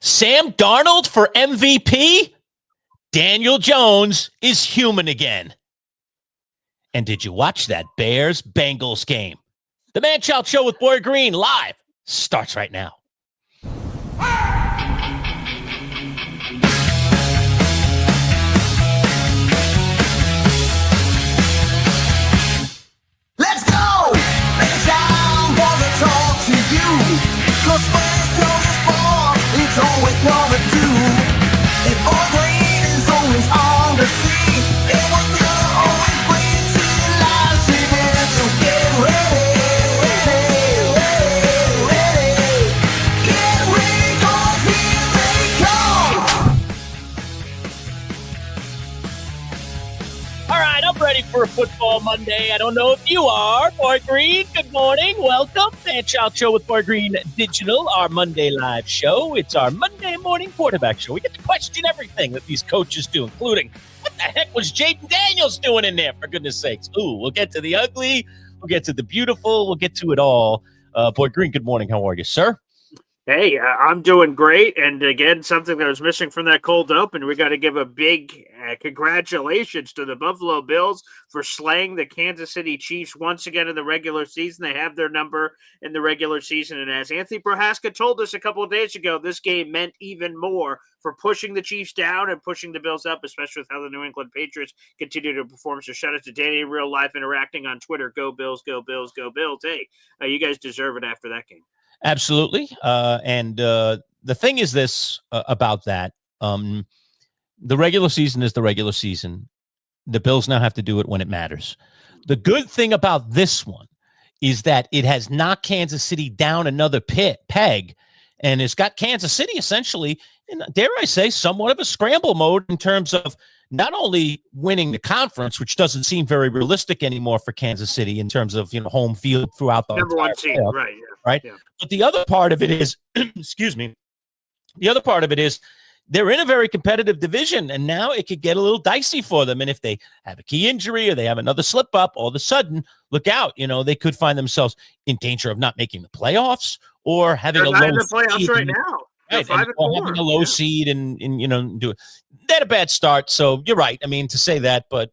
Sam Darnold for MVP? Daniel Jones is human again. And did you watch that Bears-Bengals game? The Manchild Show with Boy Green live starts right now. Let's go! It's time for the talk to you. 'Cause when Jones born, it's all we're gonna do. And Boy Green is always on the scene. And we're gonna always bring to life saving. So get ready, ready. Get ready, 'cause here they come. All right, I'm ready for a football Monday. I don't know if you are. Boy Green, good morning. Welcome. Manchild Show with Boy Green Digital, our Monday live show. It's our Monday morning quarterback show. We get to question everything that these coaches do, including what the heck was Jaden Daniels doing in there, for goodness sakes. Ooh, we'll get to the ugly. We'll get to the beautiful. We'll get to it all. Boy Green, good morning. How are you, sir? Hey, I'm doing great. And again, something that was missing from that cold open, we got to give a big congratulations to the Buffalo Bills for slaying the Kansas City Chiefs once again in the regular season. They have their number in the regular season. And as Anthony Prohaska told us a couple of days ago, this game meant even more for pushing the Chiefs down and pushing the Bills up, especially with how the New England Patriots continue to perform. So shout out to Danny in real life interacting on Twitter. Go Bills, go Bills, go Bills. Hey, you guys deserve it after that game. Absolutely. And the thing is this about that. The regular season is the regular season. The Bills now have to do it when it matters. The good thing about this one is that it has knocked Kansas City down another peg, and it's got Kansas City essentially, in, dare I say, somewhat of a scramble mode in terms of not only winning the conference, which doesn't seem very realistic anymore for Kansas City in terms of home field throughout the number one seed, playoff, right? Right. Yeah. But the other part of it is, excuse me, the other part of it is they're in a very competitive division, and now it could get a little dicey for them. And if they have a key injury or they have another slip up, all of a sudden, look out. They could find themselves in danger of not making the playoffs or having They're a not low in the playoffs seed right now. Right, or having a low seed and do it. They had a bad start, so you're right. I mean, to say that, but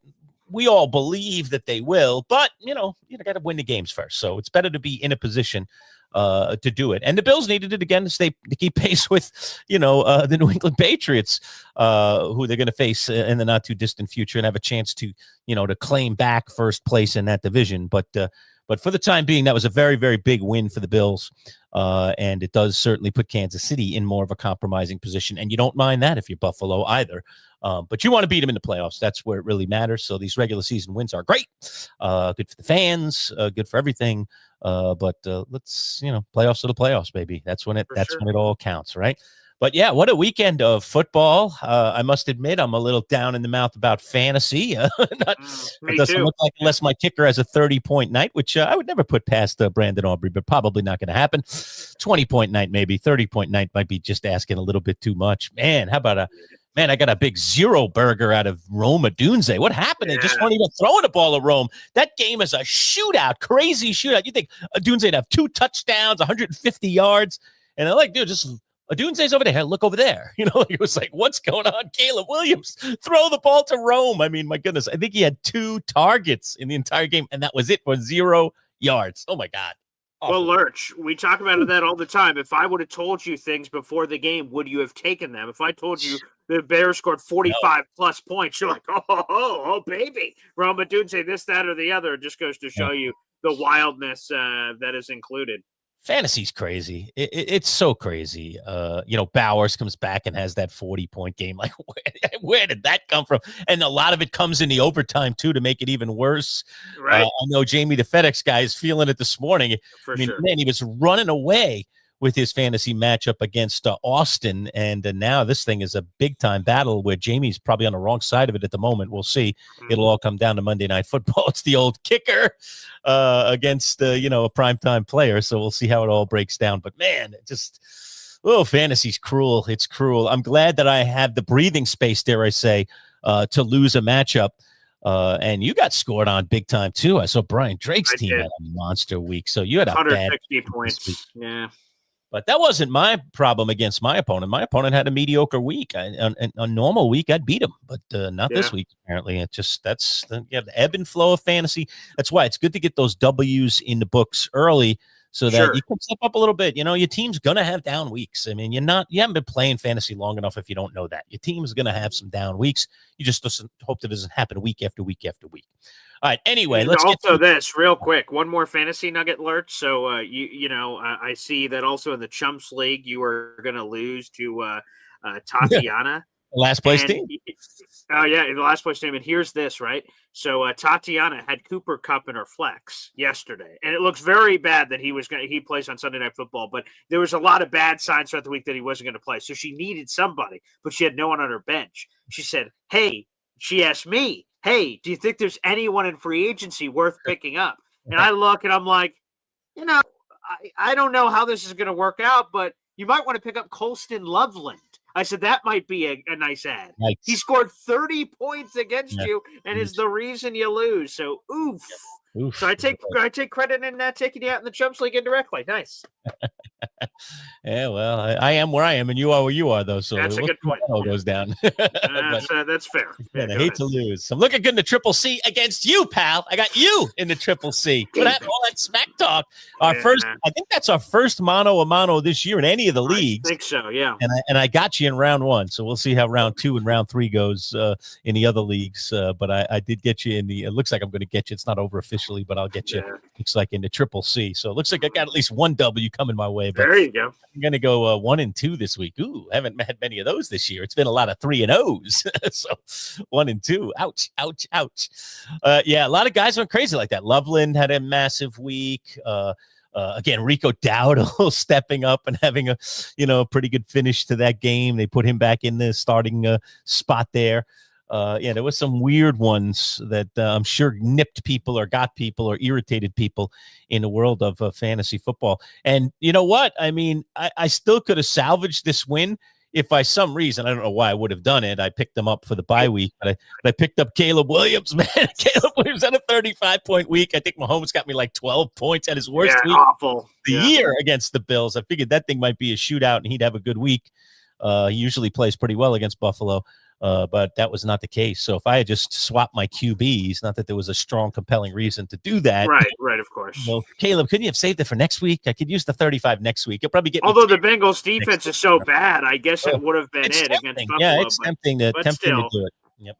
we all believe that they will. But you got to win the games first. So it's better to be in a position to do it. And the Bills needed it again to keep pace with the New England Patriots, who they're going to face in the not too distant future and have a chance to to claim back first place in that division. But for the time being, that was a very, very big win for the Bills. And it does certainly put Kansas City in more of a compromising position. And you don't mind that if you're Buffalo either. But you want to beat them in the playoffs. That's where it really matters. So these regular season wins are great. Good for the fans, good for everything. But let's, playoffs are the playoffs, baby. That's when it all counts, right? But yeah, what a weekend of football. I must admit, I'm a little down in the mouth about fantasy. It doesn't look like unless my kicker has a 30-point night, which I would never put past Brandon Aubrey, but probably not going to happen. 20-point night, maybe 30-point night might be just asking a little bit too much. Man, how about I got a big zero burger out of Rome Odunze. What happened? They just weren't even throwing the ball at Rome. That game is a shootout, crazy shootout. You think Odunze'd have 2 touchdowns, 150 yards, and they're like, dude, just Odunze's over there. Look over there. It was like, what's going on? Caleb Williams, throw the ball to Rome. I mean, my goodness. I think he had 2 targets in the entire game, and that was it for 0 yards. Oh, my God. Awful. Well, Lerch, we talk about that all the time. If I would have told you things before the game, would you have taken them? If I told you the Bears scored 45-plus points, you're like, oh, baby. Rome Odunze, this, that, or the other. It just goes to show you the wildness that is included. Fantasy's crazy. It's so crazy. Bowers comes back and has that 40-point game. Like, where did that come from? And a lot of it comes in the overtime, too, to make it even worse. Right. I know Jamie, the FedEx guy, is feeling it this morning. Man, he was running away with his fantasy matchup against Austin. And now this thing is a big-time battle where Jamie's probably on the wrong side of it at the moment. We'll see. It'll all come down to Monday Night Football. It's the old kicker against, a primetime player. So we'll see how it all breaks down. But, man, fantasy's cruel. It's cruel. I'm glad that I have the breathing space, dare I say, to lose a matchup. And you got scored on big time, too. I saw Brian Drake's team had a monster week. So you had a 160 points. Yeah. But that wasn't my problem against my opponent. My opponent had a mediocre week. On a normal week, I'd beat him, but not this week. Apparently, that's the ebb and flow of fantasy. That's why it's good to get those W's in the books early, so that you can step up a little bit. You know, your team's gonna have down weeks. I mean, you haven't been playing fantasy long enough if you don't know that. Your team is gonna have some down weeks. You just hope that it doesn't happen week after week after week. All right. Anyway, and let's also this real quick. One more fantasy nugget, Lerch. So I see that also in the Chumps League, you are going to lose to Tatiana, last place team. Oh yeah, in the last place team. And here's this, right? So Tatiana had Cooper Kupp in her flex yesterday, and it looks very bad that he plays on Sunday Night Football. But there was a lot of bad signs throughout the week that he wasn't going to play. So she needed somebody, but she had no one on her bench. She said, "Hey," she asked me, "Hey, do you think there's anyone in free agency worth picking up?" And I look and I'm like, I don't know how this is going to work out, but you might want to pick up Colston Loveland. I said, that might be a nice ad. Nice. He scored 30 points against you and is the reason you lose. So, oof. So I take credit in taking you out in the Chumps League indirectly. Nice. Yeah, well, I am where I am, and you are where you are, though. So that's a good point. All goes down. That's fair. Yeah, I hate to lose. I'm looking good in the Triple C against you, pal. I got you in the Triple C. All that smack talk. I think that's our first mano a mano this year in any of the leagues. I think so, yeah. And I got you in round 1, so we'll see how round 2 and round 3 goes in the other leagues. But I did get you in the. It looks like I'm going to get you. It's not over officially, but I'll get you. Looks like in the Triple C. So it looks like I got at least one W coming my way. But there you go. I'm going to go 1 and 2 this week. Ooh, haven't had many of those this year. It's been a lot of 3 and 0s. So 1 and 2. Ouch, ouch, ouch. Yeah, a lot of guys went crazy like that. Loveland had a massive week. Again, Rico Dowdle stepping up and having a pretty good finish to that game. They put him back in the starting spot there. There was some weird ones that I'm sure nipped people or got people or irritated people in the world of fantasy football. And you know what? I mean, I still could have salvaged this win if by some reason, I don't know why I would have done it. I picked them up for the bye week, but I picked up Caleb Williams, man. Caleb Williams had a 35-point week. I think Mahomes got me like 12 points at his worst week of the year against the Bills. I figured that thing might be a shootout and he'd have a good week. He usually plays pretty well against Buffalo. But that was not the case. So if I had just swapped my QBs, not that there was a strong, compelling reason to do that. Right, of course. Well, Caleb, couldn't you have saved it for next week? I could use the 35 next week. You'll probably get. Although the Bengals defense is so bad, I guess it would have been against Buffalo. Yeah, it's tempting to do it. Yep.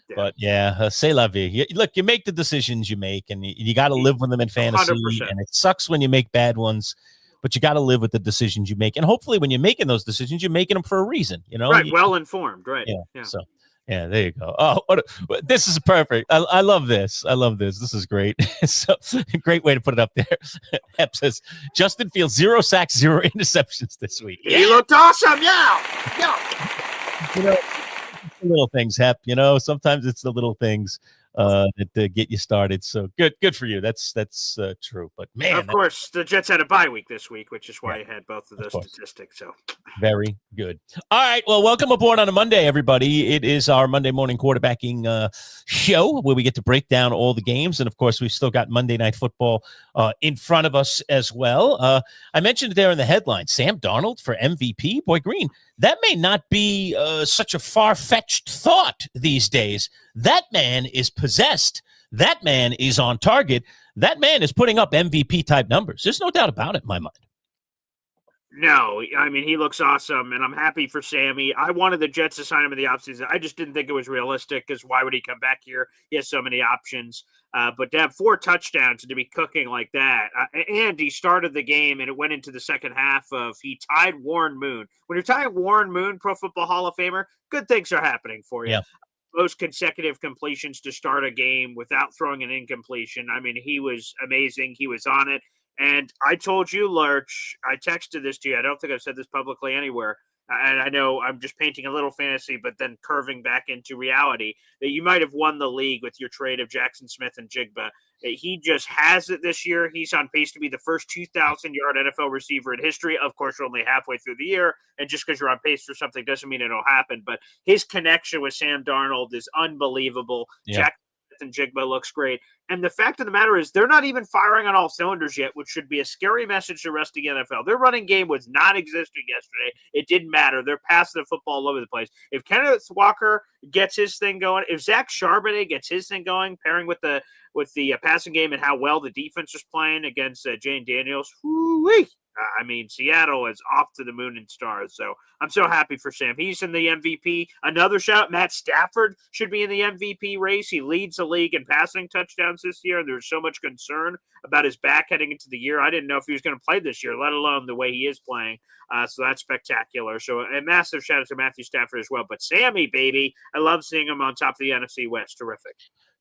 Yeah. But yeah, c'est la vie. Look, you make the decisions you make, and you got to live with them in fantasy. 100%. And it sucks when you make bad ones. But you got to live with the decisions you make. And hopefully when you're making those decisions, you're making them for a reason, Right, well-informed, right. Yeah. So, yeah, there you go. Oh, this is perfect. I love this. I love this. This is great. So, great way to put it up there. Hep says, Justin Fields, 0 sacks, 0 interceptions this week. He looked awesome, yeah. The little things, Hep, sometimes it's the little things that get you started. So good for you. That's true. But man, of course, the Jets had a bye week this week, which is why you had both of those statistics. So very good. All right. Well, welcome aboard on a Monday, everybody. It is our Monday morning quarterbacking show where we get to break down all the games, and of course, we've still got Monday Night Football in front of us as well. I mentioned there in the headline, Sam Darnold for MVP. Boy, Green, that may not be such a far-fetched thought these days. That man is possessed. That man is on target. That man is putting up MVP-type numbers. There's no doubt about it in my mind. No, I mean, he looks awesome, and I'm happy for Sammy. I wanted the Jets to sign him in the offseason. I just didn't think it was realistic because why would he come back here? He has so many options. But to have 4 touchdowns and to be cooking like that, and he started the game and it went into the second half he tied Warren Moon. When you're tying Warren Moon, Pro Football Hall of Famer, good things are happening for you. Yeah. Most consecutive completions to start a game without throwing an incompletion. I mean, he was amazing. He was on it. And I told you, Lerch, I texted this to you. I don't think I've said this publicly anywhere. And I know I'm just painting a little fantasy, but then curving back into reality, that you might have won the league with your trade of Jackson Smith and Jigba. He just has it this year. He's on pace to be the first 2,000-yard NFL receiver in history. Of course, we're only halfway through the year, and just because you're on pace for something doesn't mean it'll happen. But his connection with Sam Darnold is unbelievable. Yeah. Jackson And Jigba looks great. And the fact of the matter is they're not even firing on all cylinders yet, which should be a scary message to the rest of the NFL. Their running game was non-existent yesterday. It didn't matter. They're passing the football all over the place. If Kenneth Walker gets his thing going, if Zach Charbonnet gets his thing going, pairing with the passing game and how well the defense is playing against Jane Daniels, whoo-wee. I mean, Seattle is off to the moon and stars. So I'm so happy for Sam. He's in the MVP. Another shout, Matt Stafford should be in the MVP race. He leads the league in passing touchdowns this year, and there's so much concern about his back heading into the year. I didn't know if he was going to play this year, let alone the way he is playing. So that's spectacular. So a massive shout out to Matthew Stafford as well. But Sammy, baby, I love seeing him on top of the NFC West. Terrific.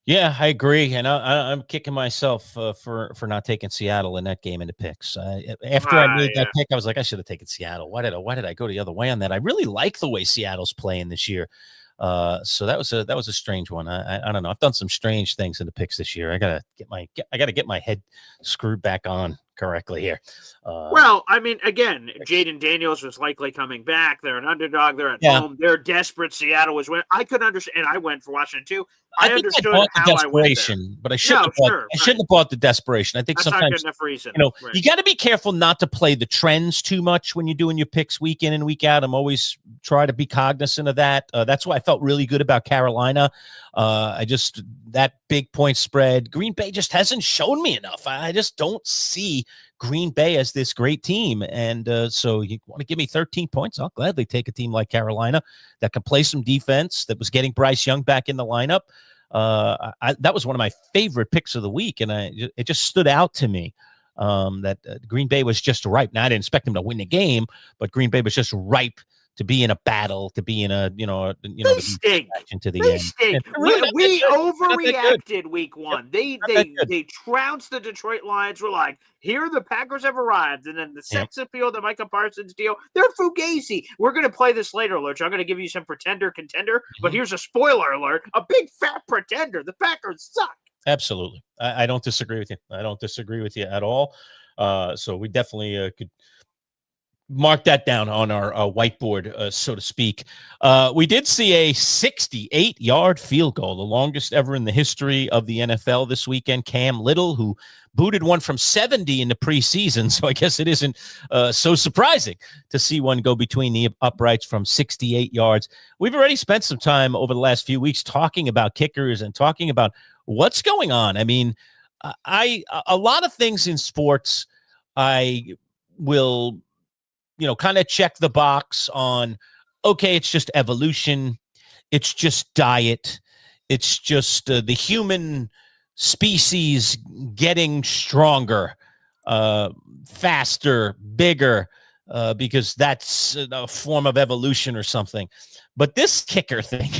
Yeah, I agree, and I'm kicking myself for not taking Seattle in that game in the picks. After I made that pick, I was like, I should have taken Seattle. Why did I go the other way on that? I really like the way Seattle's playing this year. So that was a strange one. I don't know. I've done some strange things in the picks this year. I gotta get my head screwed back on correctly here. Well, I mean, again, Jaden Daniels was likely coming back. They're an underdog. They're at home. They're desperate. Seattle was winning. I could understand. And I went for Washington too. I understood how I went there. But I shouldn't have bought the desperation. I think that's sometimes not good enough reason. You got to be careful not to play the trends too much when you're doing your picks week in and week out. I'm always try to be cognizant of that. That's why I felt really good about Carolina. That big point spread. Green Bay just hasn't shown me enough. I just don't see Green Bay as this great team. And so you want to give me 13 points? I'll gladly take a team like Carolina that can play some defense, that was getting Bryce Young back in the lineup. That was one of my favorite picks of the week, and it just stood out to me that Green Bay was just ripe. Now, I didn't expect them to win the game, but Green Bay was just ripe to be in a battle, to be in a they stink to the end. Stink. We overreacted week one. They trounced the Detroit Lions. We're like, here the Packers have arrived, and then the sex appeal, the Micah Parsons deal, they're fugazi. We're going to play this later, Lerch. I'm going to give you some contender, but here's a spoiler alert: a big fat pretender. The Packers suck. Absolutely, I don't disagree with you. I don't disagree with you at all. So we definitely could mark that down on our whiteboard, so to speak. We did see a 68-yard field goal, the longest ever in the history of the NFL this weekend. Cam Little, who booted one from 70 in the preseason, so I guess it isn't so surprising to see one go between the uprights from 68 yards. We've already spent some time over the last few weeks talking about kickers and talking about what's going on. I mean, a lot of things in sports I will kind of check the box on, okay, it's just evolution. It's just diet. It's just the human species getting stronger, faster, bigger, because that's a form of evolution or something. But this kicker thing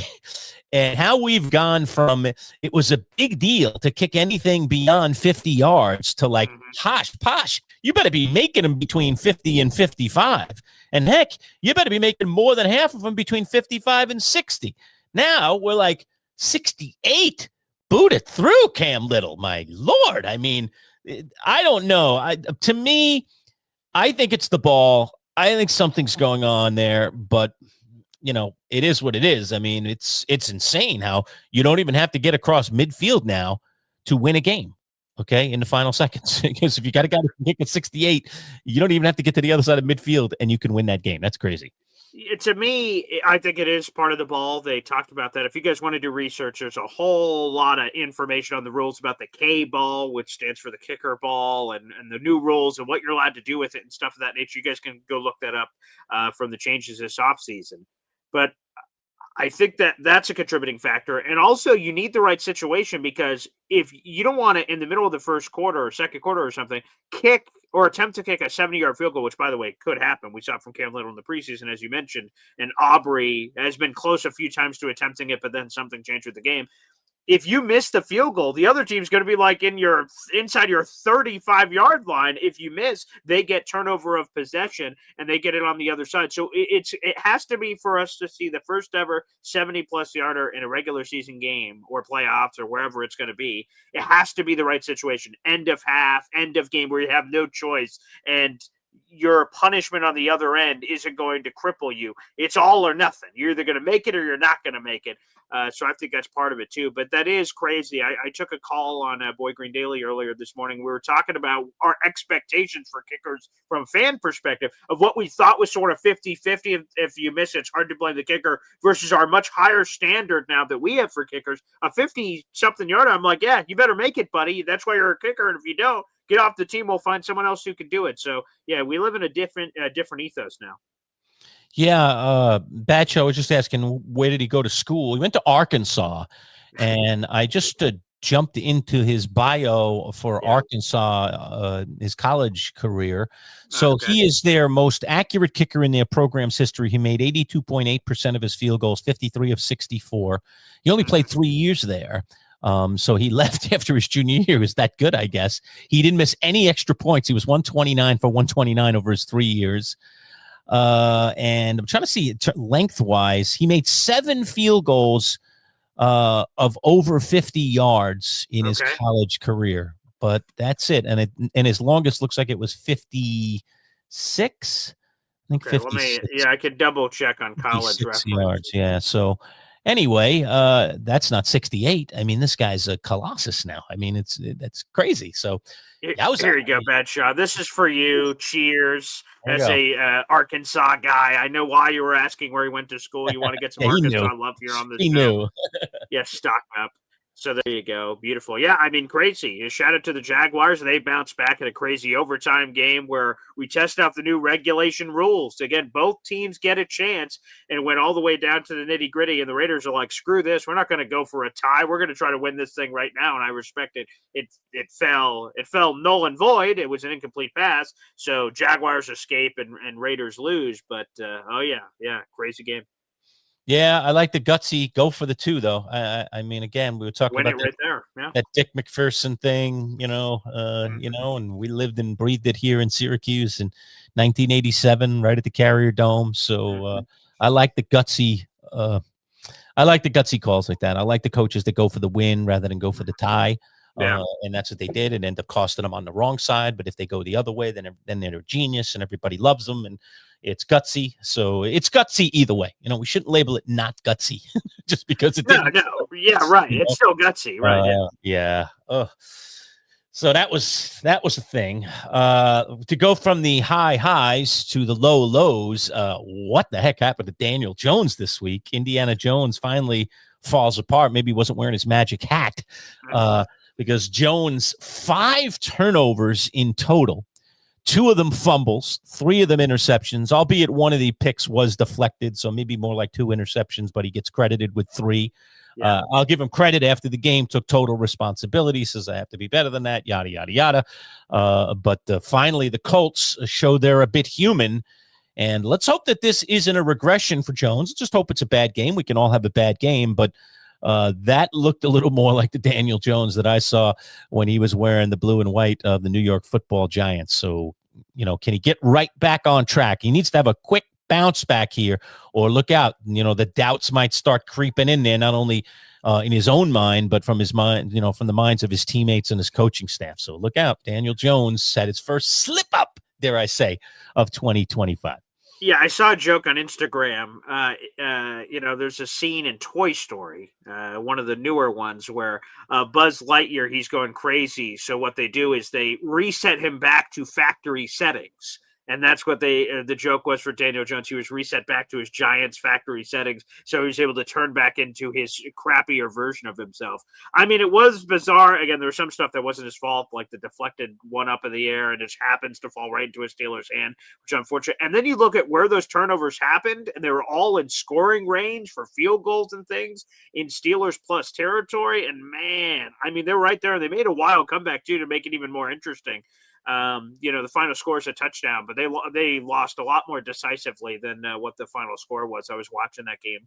and how we've gone from it was a big deal to kick anything beyond 50 yards to like, posh, you better be making them between 50 and 55. And heck, you better be making more than half of them between 55 and 60. Now we're like 68. Boot it through, Cam Little. My Lord. I mean, I don't know. To me, I think it's the ball. I think something's going on there, but it is what it is. I mean, it's insane how you don't even have to get across midfield now to win a game. Okay, in the final seconds, because if you got a guy who can kick at 68, you don't even have to get to the other side of midfield, and you can win that game. That's crazy. To me, I think it is part of the ball. They talked about that. If you guys want to do research, there's a whole lot of information on the rules about the K ball, which stands for the kicker ball, and the new rules and what you're allowed to do with it and stuff of that nature. You guys can go look that up from the changes this offseason. But I think that's a contributing factor. And also you need the right situation, because if you don't want to, in the middle of the first quarter or second quarter or something, kick or attempt to kick a 70-yard field goal, which, by the way, could happen. We saw it from Cam Little in the preseason, as you mentioned, and Aubrey has been close a few times to attempting it, but then something changed with the game. If you miss the field goal, the other team's going to be like inside your 35-yard line. If you miss, they get turnover of possession and they get it on the other side. So it has to be for us to see the first ever 70-plus yarder in a regular season game or playoffs or wherever it's going to be. It has to be the right situation. End of half, end of game, where you have no choice. And your punishment on the other end isn't going to cripple you. It's all or nothing. You're either going to make it or you're not going to make it. So I think that's part of it too. But that is crazy. I took a call on Boy Green Daily earlier this morning. We were talking about our expectations for kickers from a fan perspective of what we thought was sort of 50-50. If you miss it, it's hard to blame the kicker versus our much higher standard now that we have for kickers. A 50-something yarder, I'm like, yeah, you better make it, buddy. That's why you're a kicker. And if you don't, get off the team. We'll find someone else who can do it. So, yeah, we live in a different ethos now. Yeah, Bad Show was just asking, where did he go to school? He went to Arkansas, and I just jumped into his bio for Arkansas, his college career. So he is their most accurate kicker in their program's history. He made 82.8% of his field goals, 53 of 64. He only played 3 years there. So he left after his junior year. He was that good, I guess. He didn't miss any extra points. He was 129 for 129 over his 3 years. And I'm trying to see lengthwise. He made 7 field goals of over 50 yards in his college career, but that's it. And his longest looks like it was 56. I think 56. I could double check on college yards. Yeah. So anyway, that's not 68. I mean, this guy's a colossus now. I mean, that's crazy. So here you go, Bad Shot. This is for you. Cheers. As a Arkansas guy, I know why you were asking where he went to school. You want to get some Arkansas love here on this show. Knew. Yes, stock up. So there you go. Beautiful. Yeah, I mean, crazy. Shout out to the Jaguars. They bounced back in a crazy overtime game where we test out the new regulation rules. Again, both teams get a chance, and went all the way down to the nitty-gritty, and the Raiders are like, screw this. We're not going to go for a tie. We're going to try to win this thing right now, and I respect it. It fell null and void. It was an incomplete pass, so Jaguars escape and Raiders lose. But, crazy game. Yeah, I like the gutsy go for the 2, though. I mean, again, we were talking about that Dick McPherson thing, and we lived and breathed it here in Syracuse in 1987, right at the Carrier Dome. So I like the gutsy. I like the gutsy calls like that. I like the coaches that go for the win rather than go for the tie. And that's what they did. It ended up costing them on the wrong side. But if they go the other way, then they're a genius and everybody loves them. And it's gutsy. So it's gutsy either way. We shouldn't label it not gutsy just because it didn't. No. Yeah, right. It's still gutsy, right? Yeah. So that was a thing. To go from the high highs to the low lows, what the heck happened to Daniel Jones this week? Indiana Jones finally falls apart. Maybe he wasn't wearing his magic hat. Because Jones, 5 turnovers in total, 2 of them fumbles, 3 of them interceptions, albeit one of the picks was deflected, so maybe more like 2 interceptions, but he gets credited with 3. I'll give him credit after the game, took total responsibility, says I have to be better than that, yada, yada, yada. But finally, the Colts show they're a bit human, and let's hope that this isn't a regression for Jones. Just hope it's a bad game. We can all have a bad game, but that looked a little more like the Daniel Jones that I saw when he was wearing the blue and white of the New York Football Giants. So, can he get right back on track? He needs to have a quick bounce back here, or look out. The doubts might start creeping in there, not only in his own mind, but from his mind, from the minds of his teammates and his coaching staff. So look out. Daniel Jones had his first slip up, dare I say, of 2025. Yeah, I saw a joke on Instagram. There's a scene in Toy Story, one of the newer ones, where Buzz Lightyear, he's going crazy. So what they do is they reset him back to factory settings. And that's what the joke was for Daniel Jones. He was reset back to his Giants factory settings, so he was able to turn back into his crappier version of himself. I mean, it was bizarre. Again, there was some stuff that wasn't his fault, like the deflected one up in the air, and it just happens to fall right into a Steelers hand, which is unfortunate. And then you look at where those turnovers happened, and they were all in scoring range for field goals and things in Steelers plus territory. And man, I mean, they're right there, and they made a wild comeback too to make it even more interesting. The final score is a touchdown, but they lost a lot more decisively than what the final score was. I was watching that game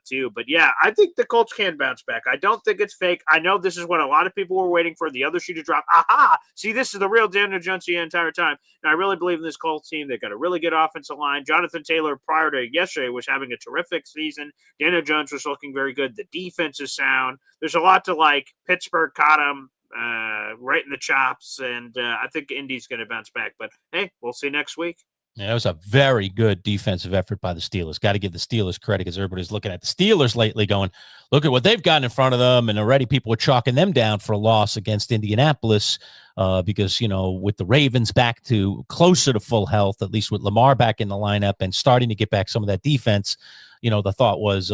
too. But yeah, I think the Colts can bounce back. I don't think it's fake. I know this is what a lot of people were waiting for, the other shoe to drop. Aha! See, this is the real Daniel Jones the entire time. And I really believe in this Colts team. They've got a really good offensive line. Jonathan Taylor, prior to yesterday, was having a terrific season. Daniel Jones was looking very good. The defense is sound. There's a lot to like. Pittsburgh caught him. right in the chops, and I think Indy's going to bounce back. But hey, we'll see next week. Yeah, it was a very good defensive effort by the Steelers. Got to give the Steelers credit because everybody's looking at the Steelers lately going, look at what they've got in front of them. And already people are chalking them down for a loss against Indianapolis because, with the Ravens back to closer to full health, at least with Lamar back in the lineup and starting to get back some of that defense, the thought was,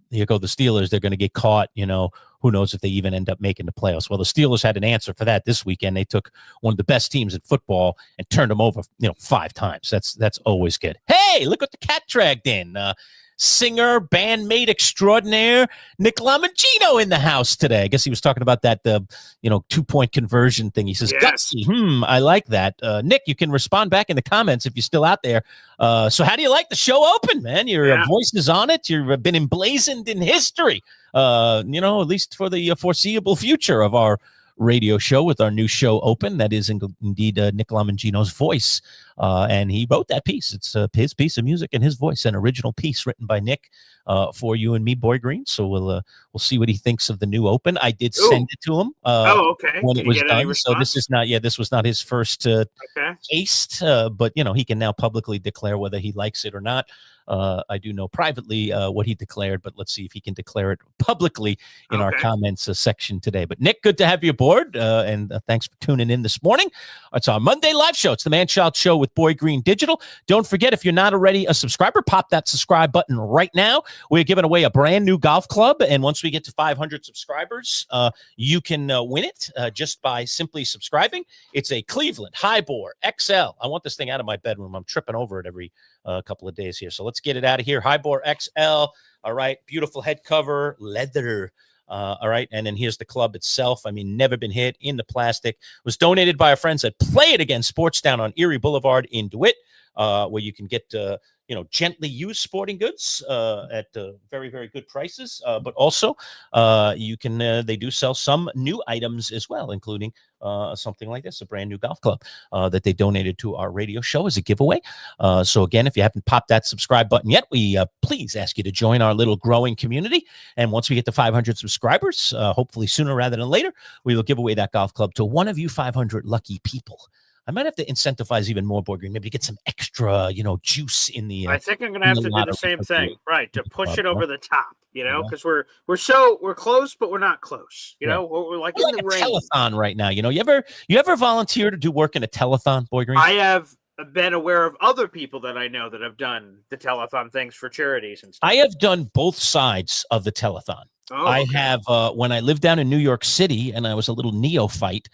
here go the Steelers. They're going to get caught, who knows if they even end up making the playoffs. Well, the Steelers had an answer for that this weekend. They took one of the best teams in football and turned them over, 5 times. That's always good. Hey, look what the cat dragged in. Singer, bandmate extraordinaire, Nick Lamangino in the house today. I guess he was talking about that, 2-point conversion thing. He says, Yes. Gutsy, I like that. Nick, you can respond back in the comments if you're still out there. So how do you like the show open, man? Your voice is on it. You've been emblazoned in history, at least for the foreseeable future of our radio show with our new show open. That is indeed Nick Lamangino's voice. And he wrote that piece. It's his piece of music and his voice, an original piece written by Nick for you and me, Boy Green. So we'll see what he thinks of the new open. I did send it to him okay. when it was done. So this was not his first taste, but he can now publicly declare whether he likes it or not. I do know privately what he declared, but let's see if he can declare it publicly in our comments section today. But Nick, good to have you aboard, and thanks for tuning in this morning. It's our Monday live show. It's the Manchild Show with Boy Green Digital. Don't forget, if you're not already a subscriber, pop that subscribe button right now. We're giving away a brand new golf club, and once we get to 500 subscribers, you can win it just by simply subscribing. It's a Cleveland Highbore XL. I want this thing out of my bedroom. I'm tripping over it every couple of days here. So let's get it out of here. Highbore XL. All right. Beautiful head cover, leather. All right. And then here's the club itself. I mean, never been hit in the plastic. It was donated by our friends at Play It Again Sports down on Erie Boulevard in DeWitt, where you can get, gently used sporting goods at very, very good prices. But also you can, they do sell some new items as well, including something like this, a brand new golf club that they donated to our radio show as a giveaway. So again, if you haven't popped that subscribe button yet, we please ask you to join our little growing community. And once we get to 500 subscribers, hopefully sooner rather than later, we will give away that golf club to one of you 500 lucky people. I might have to incentivize even more, Boy Green, maybe to get some extra, juice in the. I think I'm going to have to do the same thing, right? To push it over the top, because we're close, but we're not close. We're like in the range. Telethon right now. You ever volunteer to do work in a telethon, Boy Green? I have been aware of other people that I know that have done the telethon things for charities and stuff. I have done both sides of the telethon. I have when I lived down in New York City and I was a little neophyte.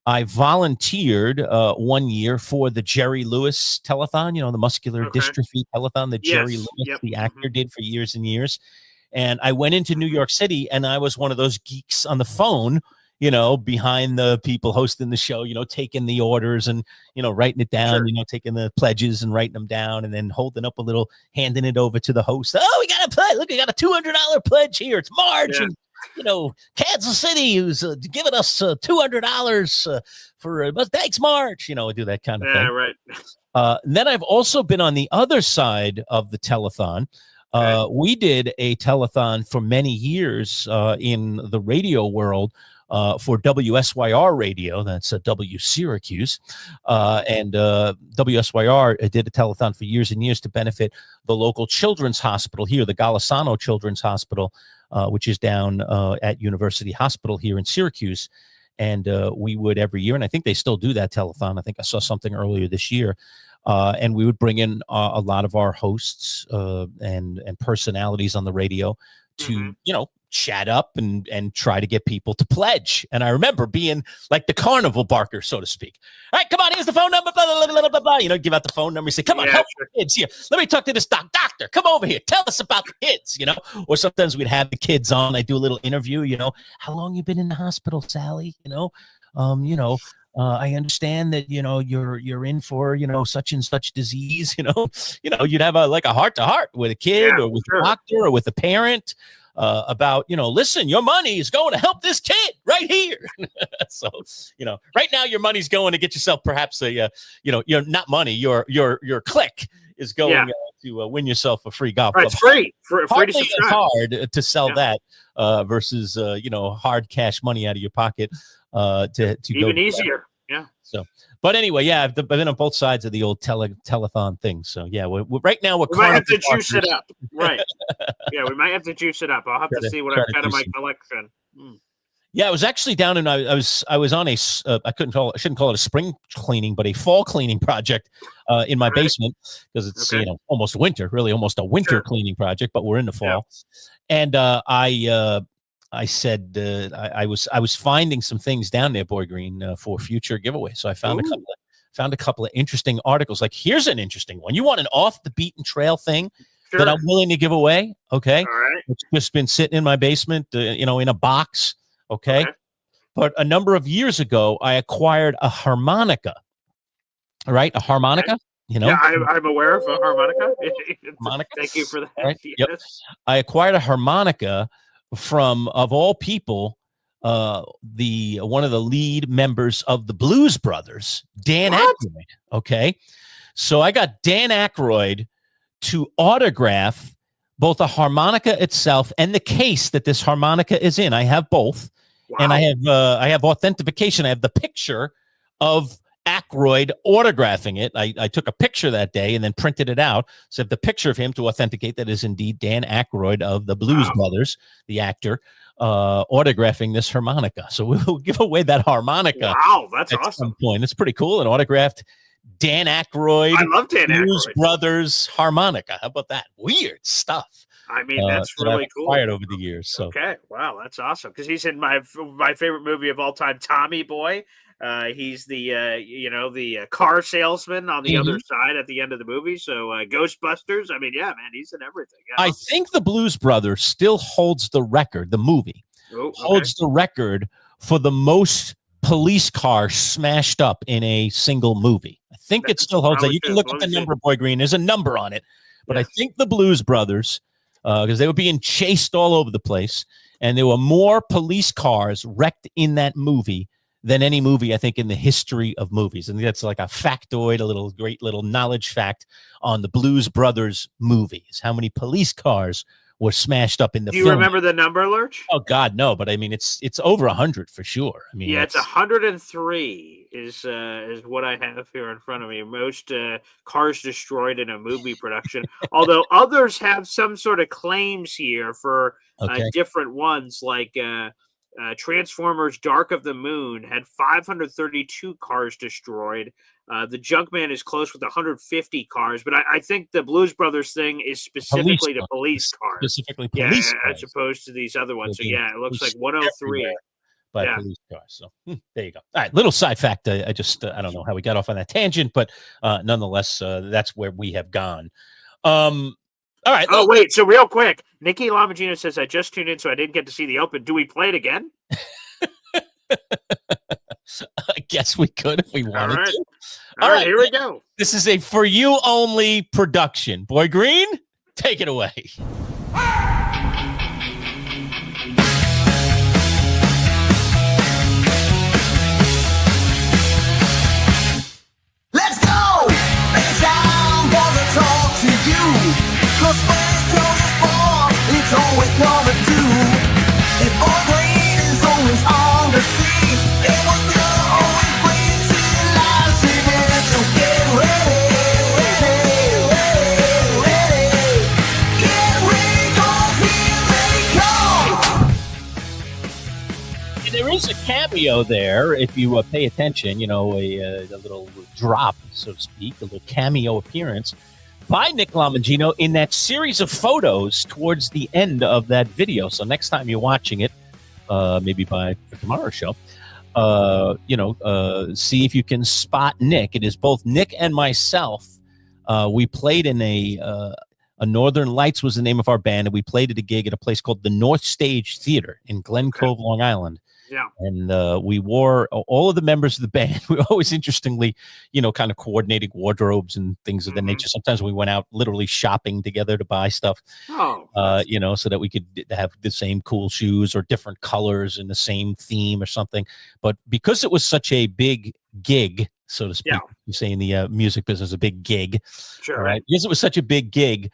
I volunteered 1 year for the Jerry Lewis telethon, the muscular dystrophy telethon that Jerry Lewis, the actor, did for years and years. And I went into New York City and I was one of those geeks on the phone, behind the people hosting the show, taking the orders and, writing it down, taking the pledges and writing them down and then holding up a little, handing it over to the host. Oh, we got a pledge. Look, we got a $200 pledge here. It's Marge. And, Kansas City, who's giving us $200 for thanks, March. Do that kind of thing. Yeah, right. Then I've also been on the other side of the telethon. We did a telethon for many years in the radio world for WSYR radio. That's W Syracuse. And WSYR did a telethon for years and years to benefit the local children's hospital here, the Golisano Children's Hospital, which is down at University Hospital here in Syracuse. And we would every year, and I think they still do that telethon. I think I saw something earlier this year. And we would bring in a lot of our hosts and personalities on the radio to, chat up and try to get people to pledge. And I remember being like the carnival barker, so to speak. All right, come on, here's the phone number, blah, blah, blah, blah, blah. Give out the phone number. You say, come on, help the kids here. Let me talk to this doctor. Come over here. Tell us about the kids, Or sometimes we'd have the kids on. I do a little interview, how long you been in the hospital, Sally? I understand that, you're in for, such and such disease, you'd have a heart to heart with a kid or with a doctor or with a parent. About, listen, your money is going to help this kid right here. So, right now your money's going to get yourself perhaps a, you're not money, your click, is going to win yourself a free golf Right, club. it's free. Free to Hardly subscribe. as hard to sell that versus hard cash money out of your pocket to Even go easier. Yeah. So, but anyway, I've been on both sides of the old telethon thing. So yeah, we're right now we might have to juice it up. Right. Yeah, we might have to juice it up. I'll have to see what I've got in my collection. Yeah, I was actually down in I was on a I shouldn't call it a spring cleaning, but a fall cleaning project in my basement because it's almost winter, really almost a winter cleaning project, but we're in the fall. And I said I was finding some things down there, Boy Green, for future giveaway. So I found a couple of interesting articles. Like, here's an interesting one. You want an off the beaten trail thing that I'm willing to give away? Okay, all right. It's just been sitting in my basement, in a box. Okay, but a number of years ago, I acquired a harmonica. All right, a harmonica. Yeah, I'm aware of a harmonica. Harmonica. Thank you for that. Right? Yes. Yep. I acquired a harmonica from, of all people, one of the lead members of the Blues Brothers, Dan Aykroyd. Okay, so I got Dan Aykroyd to autograph both the harmonica itself and the case that this harmonica is in. I have both. Wow. And I have authentication. I have the picture of Aykroyd autographing it. I took a picture that day and then printed it out. So I have the picture of him to authenticate that is indeed Dan Aykroyd of the Blues Brothers, the actor, autographing this harmonica. So we'll give away that harmonica. Wow, that's awesome. At some point. It's pretty cool. An autographed Dan Aykroyd, I love Dan Blues Aykroyd. Brothers harmonica. How about that? Weird stuff. I mean, that's really cool. Acquired over the years. So okay, wow, that's awesome. Because he's in my favorite movie of all time, Tommy Boy. He's the car salesman on the other side at the end of the movie. So Ghostbusters. I mean, yeah, man, he's in everything. Yeah. I think the Blues Brothers still holds the record. The movie holds the record for the most police cars smashed up in a single movie. I think it still holds that. You can look at the number, Boy Green. There's a number on it, but I think the Blues Brothers, because they were being chased all over the place, and there were more police cars wrecked in that movie than any movie, I think, in the history of movies. And that's like a factoid, a great little knowledge fact on the Blues Brothers movies. How many police cars were smashed up in the film? Do you remember the number, Lerch? Oh, God, no. But I mean, it's over 100 for sure. I mean, yeah, it's 103 is what I have here in front of me. Most cars destroyed in a movie production. Although others have some sort of claims here for different ones, like Transformers Dark of the Moon had 532 cars destroyed. The Junkman is close with 150 cars, but I think the Blues Brothers thing is specifically to police cars. Specifically police cars. As opposed to these other ones. So yeah, it looks like 103. By police cars. So there you go. All right, little side fact. I just I don't know how we got off on that tangent, but nonetheless, that's where we have gone. All right. Oh, wait. So real quick, Nikki Lamagino says, I just tuned in, so I didn't get to see the Open. Do we play it again? I guess we could if we wanted to. All right, here we go. This is a for you only production. Boy Green, take it away. Let's go! It's time for the talk to you. Cause when it's all we're gonna do. If Boy Green is always on the scene, it was gonna always bring to life. So get ready. Get ready, cause here they come. And there is a cameo there, if you pay attention, a little drop, so to speak, a little cameo appearance by Nick Lamagino in that series of photos towards the end of that video. So next time you're watching it, maybe by tomorrow's show, see if you can spot Nick. It is both Nick and myself. We played in a Northern Lights was the name of our band, and we played at a gig at a place called the North Stage Theater in Glen Cove, Long Island. Yeah. And we wore all of the members of the band. We always, interestingly, kind of coordinated wardrobes and things of the nature. Sometimes we went out literally shopping together to buy stuff. Oh, So that we could have the same cool shoes or different colors and the same theme or something. But because it was such a big gig, so to speak, you say in the music business, a big gig. sure. All right. Because it was such a big gig,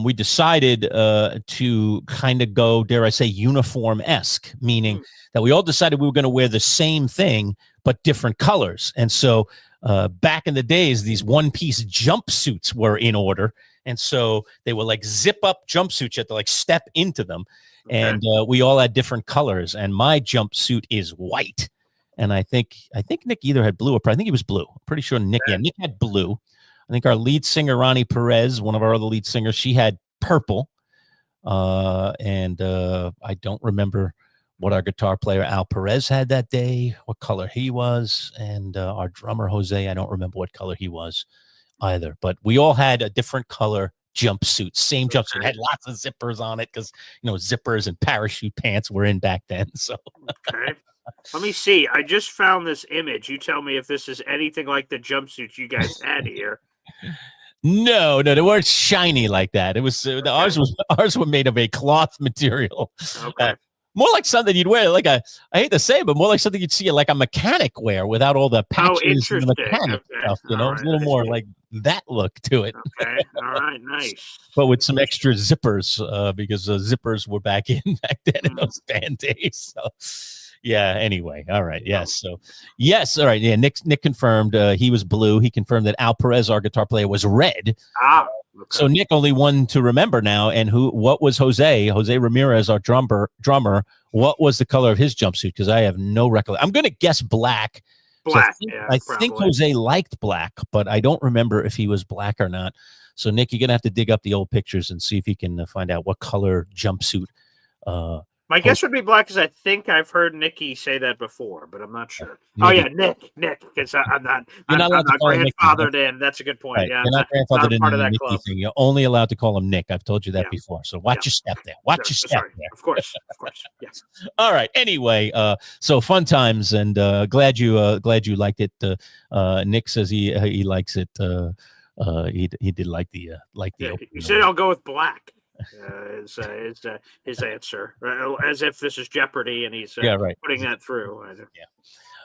we decided to kind of go, dare I say, uniform-esque, meaning that we all decided we were going to wear the same thing, but different colors. And so back in the days, these one-piece jumpsuits were in order. And so they were like zip-up jumpsuits. You had to like step into them. Okay. And we all had different colors. And my jumpsuit is white. And I think Nick either had blue or I think he was blue. I'm pretty sure Nick had blue. I think our lead singer, Ronnie Perez, one of our other lead singers, she had purple. And I don't remember what our guitar player, Al Perez, had that day, what color he was. And our drummer, Jose, I don't remember what color he was either. But we all had a different color jumpsuit, same jumpsuit. It had lots of zippers on it because, zippers and parachute pants were in back then. So. Okay. Let me see. I just found this image. You tell me if this is anything like the jumpsuits you guys had here. No, they weren't shiny like that. It was ours were made of a cloth material. Okay. More like something you'd wear, like I hate to say, but more like something you'd see like a mechanic wear without all the patches and the mechanic stuff. It's a little more like that look to it. Okay. All right. Nice. But with some extra zippers, because zippers were back then in those band days. So. Yeah. Anyway. All right. Yes. So, yes. All right. Yeah. Nick confirmed he was blue. He confirmed that Al Perez, our guitar player, was red. Okay. So Nick, only one to remember now. And what was Jose Ramirez, our drummer? What was the color of his jumpsuit? Because I have no recollection. I'm going to guess black. Black. So I think Jose liked black, but I don't remember if he was black or not. So Nick, you're going to have to dig up the old pictures and see if you can find out what color jumpsuit. My guess would be black, because I think I've heard Nikki say that before, but I'm not sure. Oh yeah, Nick, because I'm not grandfathered in. That's a good point. Right. Yeah, you're not grandfathered in part of that Nicky club. thing. You're only allowed to call him Nick. I've told you that before. So watch your step there. Watch your step there. Of course. Yeah. All right. Anyway, so fun times, and glad you liked it. Nick says he likes it. He did like the You said I'll go with black. His answer, as if this is Jeopardy and he's putting that through. Yeah.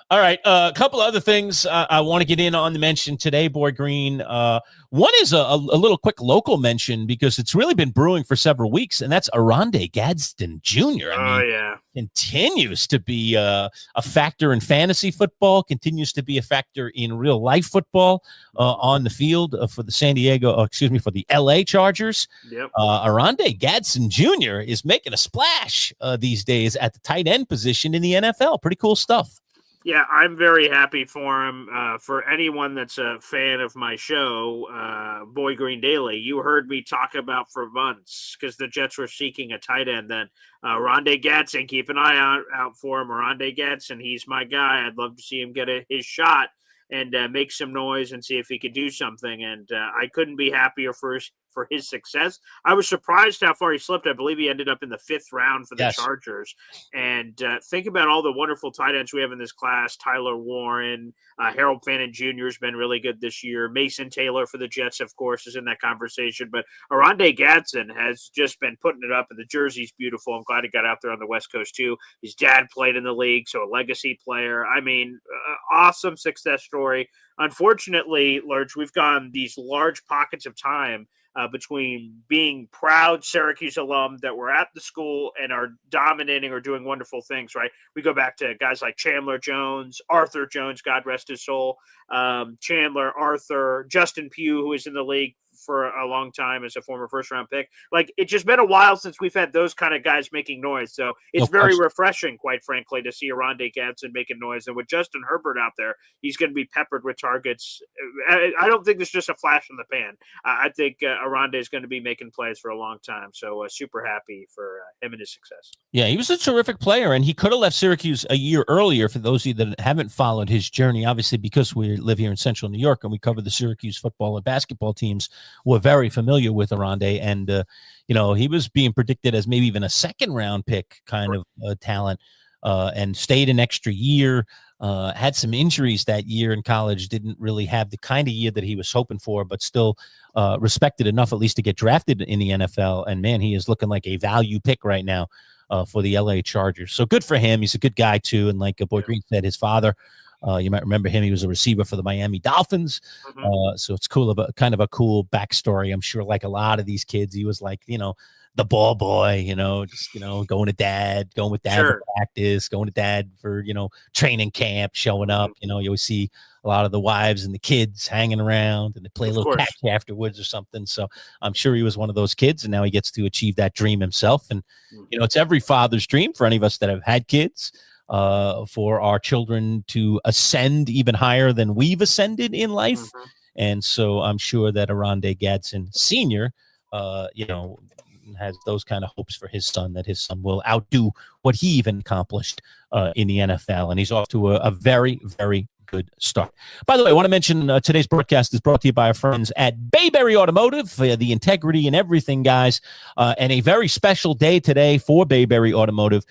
All right. A couple other things I want to get in on the mention today, Boy Green. One is a little quick local mention because it's really been brewing for several weeks, and that's Aronde Gadsden Jr. Continues to be a factor in fantasy football, continues to be a factor in real life football on the field for the LA Chargers. Yep. Aronde Gadsden Jr. is making a splash these days at the tight end position in the NFL. Pretty cool stuff. Yeah, I'm very happy for him. For anyone that's a fan of my show, Boy Green Daily, you heard me talk about for months because the Jets were seeking a tight end. Then Aronde Gadsden, keep an eye out for him. Aronde Gadsden, he's my guy. I'd love to see him get his shot and make some noise and see if he could do something. And I couldn't be happier for his success. I was surprised how far he slipped. I believe he ended up in the 5th round for the Chargers. And think about all the wonderful tight ends we have in this class. Tyler Warren, Harold Fannin Jr. has been really good this year. Mason Taylor for the Jets, of course, is in that conversation. But Aronde Gadsden has just been putting it up, and the jersey's beautiful. I'm glad he got out there on the West Coast, too. His dad played in the league, so a legacy player. I mean, awesome success story. Unfortunately, Lerch, we've gone these large pockets of time between being proud Syracuse alum that were at the school and are dominating or doing wonderful things, right? We go back to guys like Chandler Jones, Arthur Jones, God rest his soul, Chandler, Arthur, Justin Pugh, who is in the league for a long time as a former first-round pick. Like, it's just been a while since we've had those kind of guys making noise. So it's very refreshing, quite frankly, to see Aronde Gadsden making noise. And with Justin Herbert out there, he's going to be peppered with targets. I don't think it's just a flash in the pan. I think Aronde is going to be making plays for a long time. So super happy for him and his success. Yeah, he was a terrific player, and he could have left Syracuse a year earlier. For those of you that haven't followed his journey, obviously, because we live here in Central New York and we cover the Syracuse football and basketball teams, we're very familiar with Aronde, and he was being predicted as maybe even a 2nd round pick kind of talent and stayed an extra year. Had some injuries that year in college, didn't really have the kind of year that he was hoping for, but still respected enough at least to get drafted in the NFL. And man, he is looking like a value pick right now for the LA Chargers. So good for him. He's a good guy too. And like Boy Green said, his father, you might remember him. He was a receiver for the Miami Dolphins. So it's cool, kind of a cool backstory. I'm sure like a lot of these kids, he was like, the ball boy, just, going with dad for practice, going to dad for, training camp, showing up. You always see a lot of the wives and the kids hanging around and they play a little catch afterwards or something. So I'm sure he was one of those kids, and now he gets to achieve that dream himself. And, it's every father's dream for any of us that have had kids, for our children to ascend even higher than we've ascended in life. And so I'm sure that Arande Gadsden Sr., has those kind of hopes for his son, that his son will outdo what he even accomplished in the NFL. And he's off to a very, very good start. By the way, I want to mention today's broadcast is brought to you by our friends at Bayberry Automotive, the integrity and everything, guys. And a very special day today for Bayberry Automotive.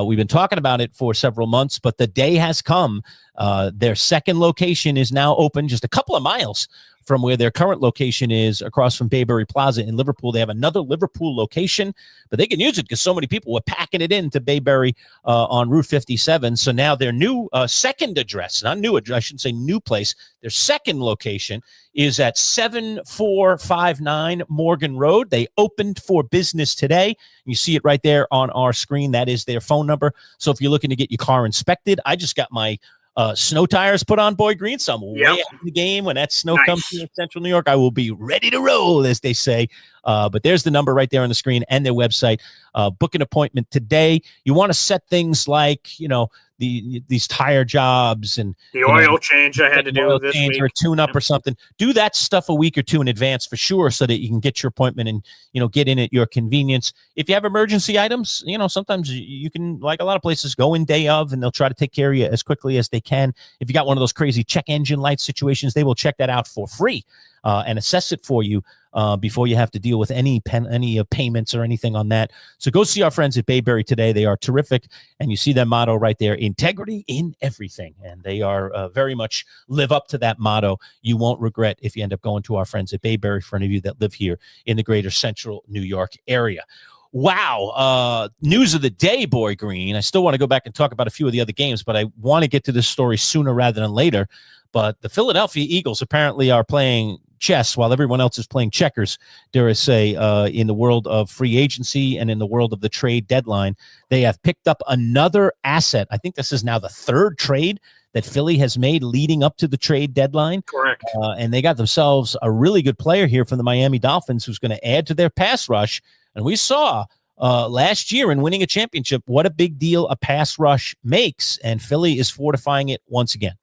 We've been talking about it for several months, but the day has come. Their second location is now open just a couple of miles from where their current location is, across from Bayberry Plaza in Liverpool. They have another Liverpool location, but they can use it because so many people were packing it into Bayberry on Route 57. So now their new second address, not new address, I shouldn't say new place, their second location is at 7459 Morgan Road. They opened for business today. You see it right there on our screen. That is their phone number. So if you're looking to get your car inspected, I just got my snow tires put on, Boy Green, so I'm way out of the game. When that snow comes here in central New York, I will be ready to roll, as they say. But there's the number right there on the screen and their website. Book an appointment today. You want to set things like, these tire jobs and the oil change I had to do this week, or tune up or something. Do that stuff a week or two in advance for sure, so that you can get your appointment and get in at your convenience. If you have emergency items, sometimes you can, like a lot of places, go in day of, and they'll try to take care of you as quickly as they can. If you got one of those crazy check engine light situations, they will check that out for free and assess it for you before you have to deal with any payments or anything on that. So go see our friends at Bayberry today. They are terrific, and you see their motto right there: integrity in everything. And they are very much live up to that motto. You won't regret if you end up going to our friends at Bayberry, for any of you that live here in the greater central New York area. Wow. News of the day, Boy Green. I still want to go back and talk about a few of the other games, but I want to get to this story sooner rather than later. But the Philadelphia Eagles apparently are playing chess while everyone else is playing checkers, dare I say, in the world of free agency and in the world of the trade deadline. They have picked up another asset. I think this is now the third trade that Philly has made leading up to the trade deadline. Correct. And they got themselves a really good player here from the Miami Dolphins who's going to add to their pass rush. And we saw last year in winning a championship what a big deal a pass rush makes, and Philly is fortifying it once again.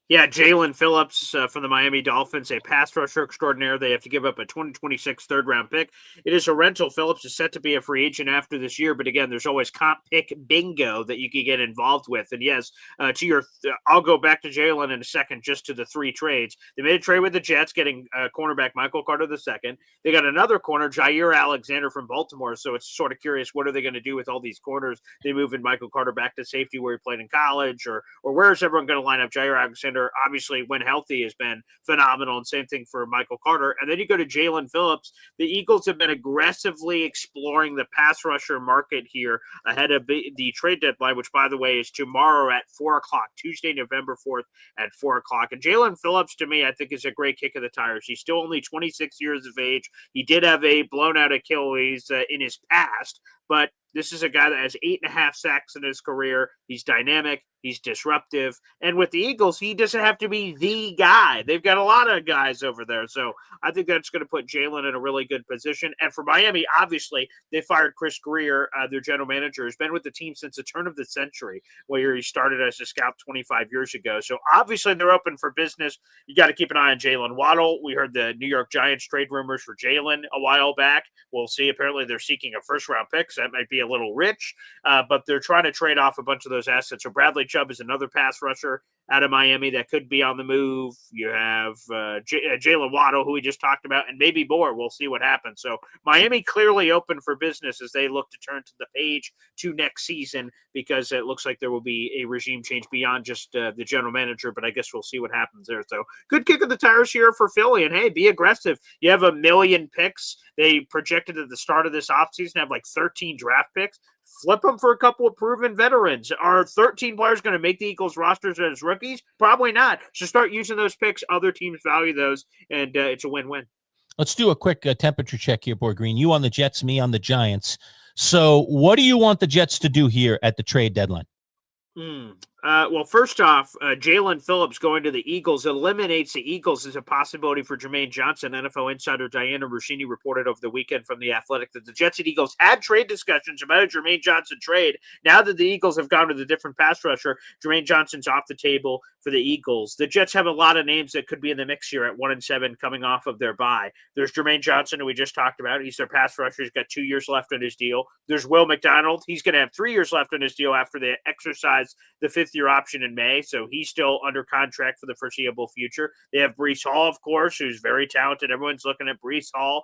Yeah, Jalen Phillips from the Miami Dolphins, a pass rusher extraordinaire. They have to give up a 2026 third-round pick. It is a rental. Phillips is set to be a free agent after this year, but again, there's always comp pick bingo that you can get involved with. And yes, I'll go back to Jalen in a second, just to the three trades. They made a trade with the Jets, getting cornerback Michael Carter II. They got another corner, Jair Alexander from Baltimore. So it's sort of curious, what are they going to do with all these corners? They move in Michael Carter back to safety where he played in college, or where is everyone going to line up? Jair Alexander, obviously, when healthy, has been phenomenal, and same thing for Michael Carter. And then you go to Jalen Phillips. The Eagles have been aggressively exploring the pass rusher market here ahead of the trade deadline, which, by the way, is tomorrow at 4 o'clock, Tuesday, November 4th at 4 o'clock. And Jalen Phillips, to me, I think is a great kick of the tires. He's still only 26 years of age. He did have a blown-out Achilles in his past, but this is a guy that has 8.5 sacks in his career. He's dynamic. He's disruptive. And with the Eagles, he doesn't have to be the guy. They've got a lot of guys over there. So I think that's going to put Jalen in a really good position. And for Miami, obviously, they fired Chris Greer, their general manager, who's been with the team since the turn of the century, where he started as a scout 25 years ago. So obviously, they're open for business. You got to keep an eye on Jalen Waddle. We heard the New York Giants trade rumors for Jalen a while back. We'll see. Apparently, they're seeking a first-round pick, so that might be a little rich, but they're trying to trade off a bunch of those assets. So Bradley Chubb is another pass rusher out of Miami that could be on the move. You have Jalen Waddle, who we just talked about, and maybe more. We'll see what happens. So Miami clearly open for business as they look to turn to the page to next season, because it looks like there will be a regime change beyond just the general manager, but I guess we'll see what happens there. So good kick of the tires here for Philly, and hey, be aggressive. You have 1 million picks. They projected at the start of this offseason to have like 13 draft picks. Flip them for a couple of proven veterans. Are 13 players going to make the Eagles rosters as rookies? Probably not. So start using those picks. Other teams value those, and it's a win-win. Let's do a quick temperature check here, Boy Green. You on the Jets, me on the Giants. So what do you want the Jets to do here at the trade deadline? Well, first off, Jalen Phillips going to the Eagles eliminates the Eagles as a possibility for Jermaine Johnson. NFL insider Diana Rushini reported over the weekend from The Athletic that the Jets and Eagles had trade discussions about a Jermaine Johnson trade. Now that the Eagles have gone to the different pass rusher, Jermaine Johnson's off the table for the Eagles. The Jets have a lot of names that could be in the mix here at 1-7 coming off of their bye. There's Jermaine Johnson, who we just talked about. He's their pass rusher. He's got 2 years left on his deal. There's Will McDonald. He's going to have 3 years left on his deal after they exercise the 5th-year option in May, so he's still under contract for the foreseeable future. They have Breece Hall, of course, who's very talented. Everyone's looking at Breece Hall.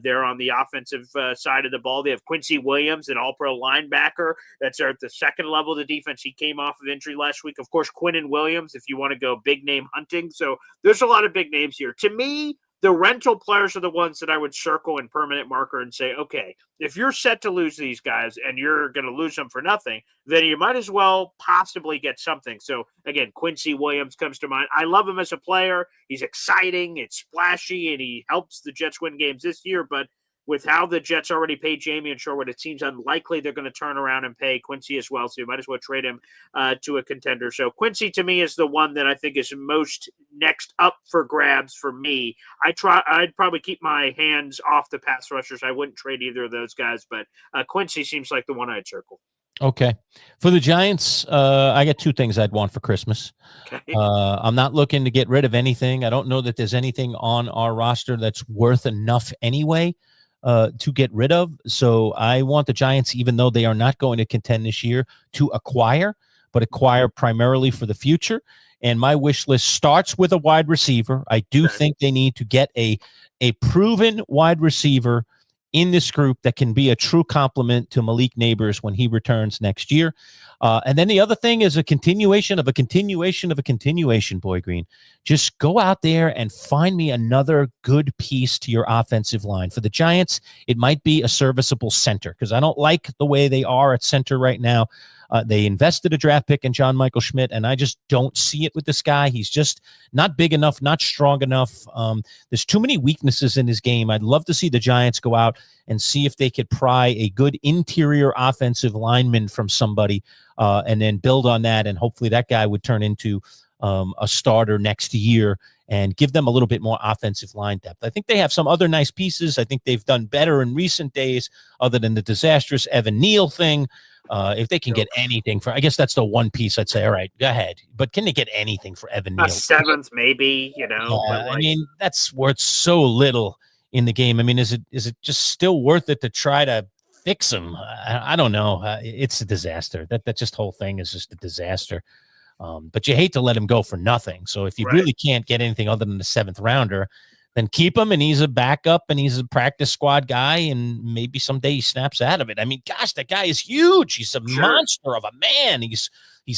They're on the offensive side of the ball. They have Quincy Williams, an all-pro linebacker. That's at the second level of the defense. He came off of injury last week. Of course, Quinnen Williams, if you want to go big-name hunting. So there's a lot of big names here. To me, the rental players are the ones that I would circle in permanent marker and say, okay, if you're set to lose these guys and you're going to lose them for nothing, then you might as well possibly get something. So, again, Quincy Williams comes to mind. I love him as a player. He's exciting, it's splashy, and he helps the Jets win games this year. But with how the Jets already paid Jamie and Sherwood, it seems unlikely they're going to turn around and pay Quincy as well. So you might as well trade him to a contender. So Quincy, to me, is the one that I think is most next up for grabs for me. I'd probably keep my hands off the pass rushers. I wouldn't trade either of those guys, but Quincy seems like the one I'd circle. Okay. For the Giants, I got 2 things I'd want for Christmas. Okay. I'm not looking to get rid of anything. I don't know that there's anything on our roster that's worth enough anyway to get rid of. So I want the Giants, even though they are not going to contend this year, to acquire, but acquire primarily for the future. And my wish list starts with a wide receiver. I do think they need to get a proven wide receiver in this group that can be a true complement to Malik Neighbors when he returns next year. And then the other thing is a continuation of a continuation of a continuation, Boy Green. Just go out there and find me another good piece to your offensive line. For the Giants, it might be a serviceable center because I don't like the way they are at center right now. They invested a draft pick in John Michael Schmidt, and I just don't see it with this guy. He's just not big enough, not strong enough. There's too many weaknesses in his game. I'd love to see the Giants go out and see if they could pry a good interior offensive lineman from somebody and then build on that, and hopefully that guy would turn into a starter next year and give them a little bit more offensive line depth. I think they have some other nice pieces. I think they've done better in recent days other than the disastrous Evan Neal thing. If they can get anything for, I guess that's the one piece I'd say, all right, go ahead. But can they get anything for Evan Neal? A 7th, maybe, you know. But I mean, that's worth so little in the game. I mean, is it just still worth it to try to fix him? I don't know. It's a disaster. That just whole thing is just a disaster. But you hate to let him go for nothing. So if you really can't get anything other than the 7th rounder, then keep him, and he's a backup, and he's a practice squad guy, and maybe someday he snaps out of it. I mean, gosh, that guy is huge. He's a monster of a man. He's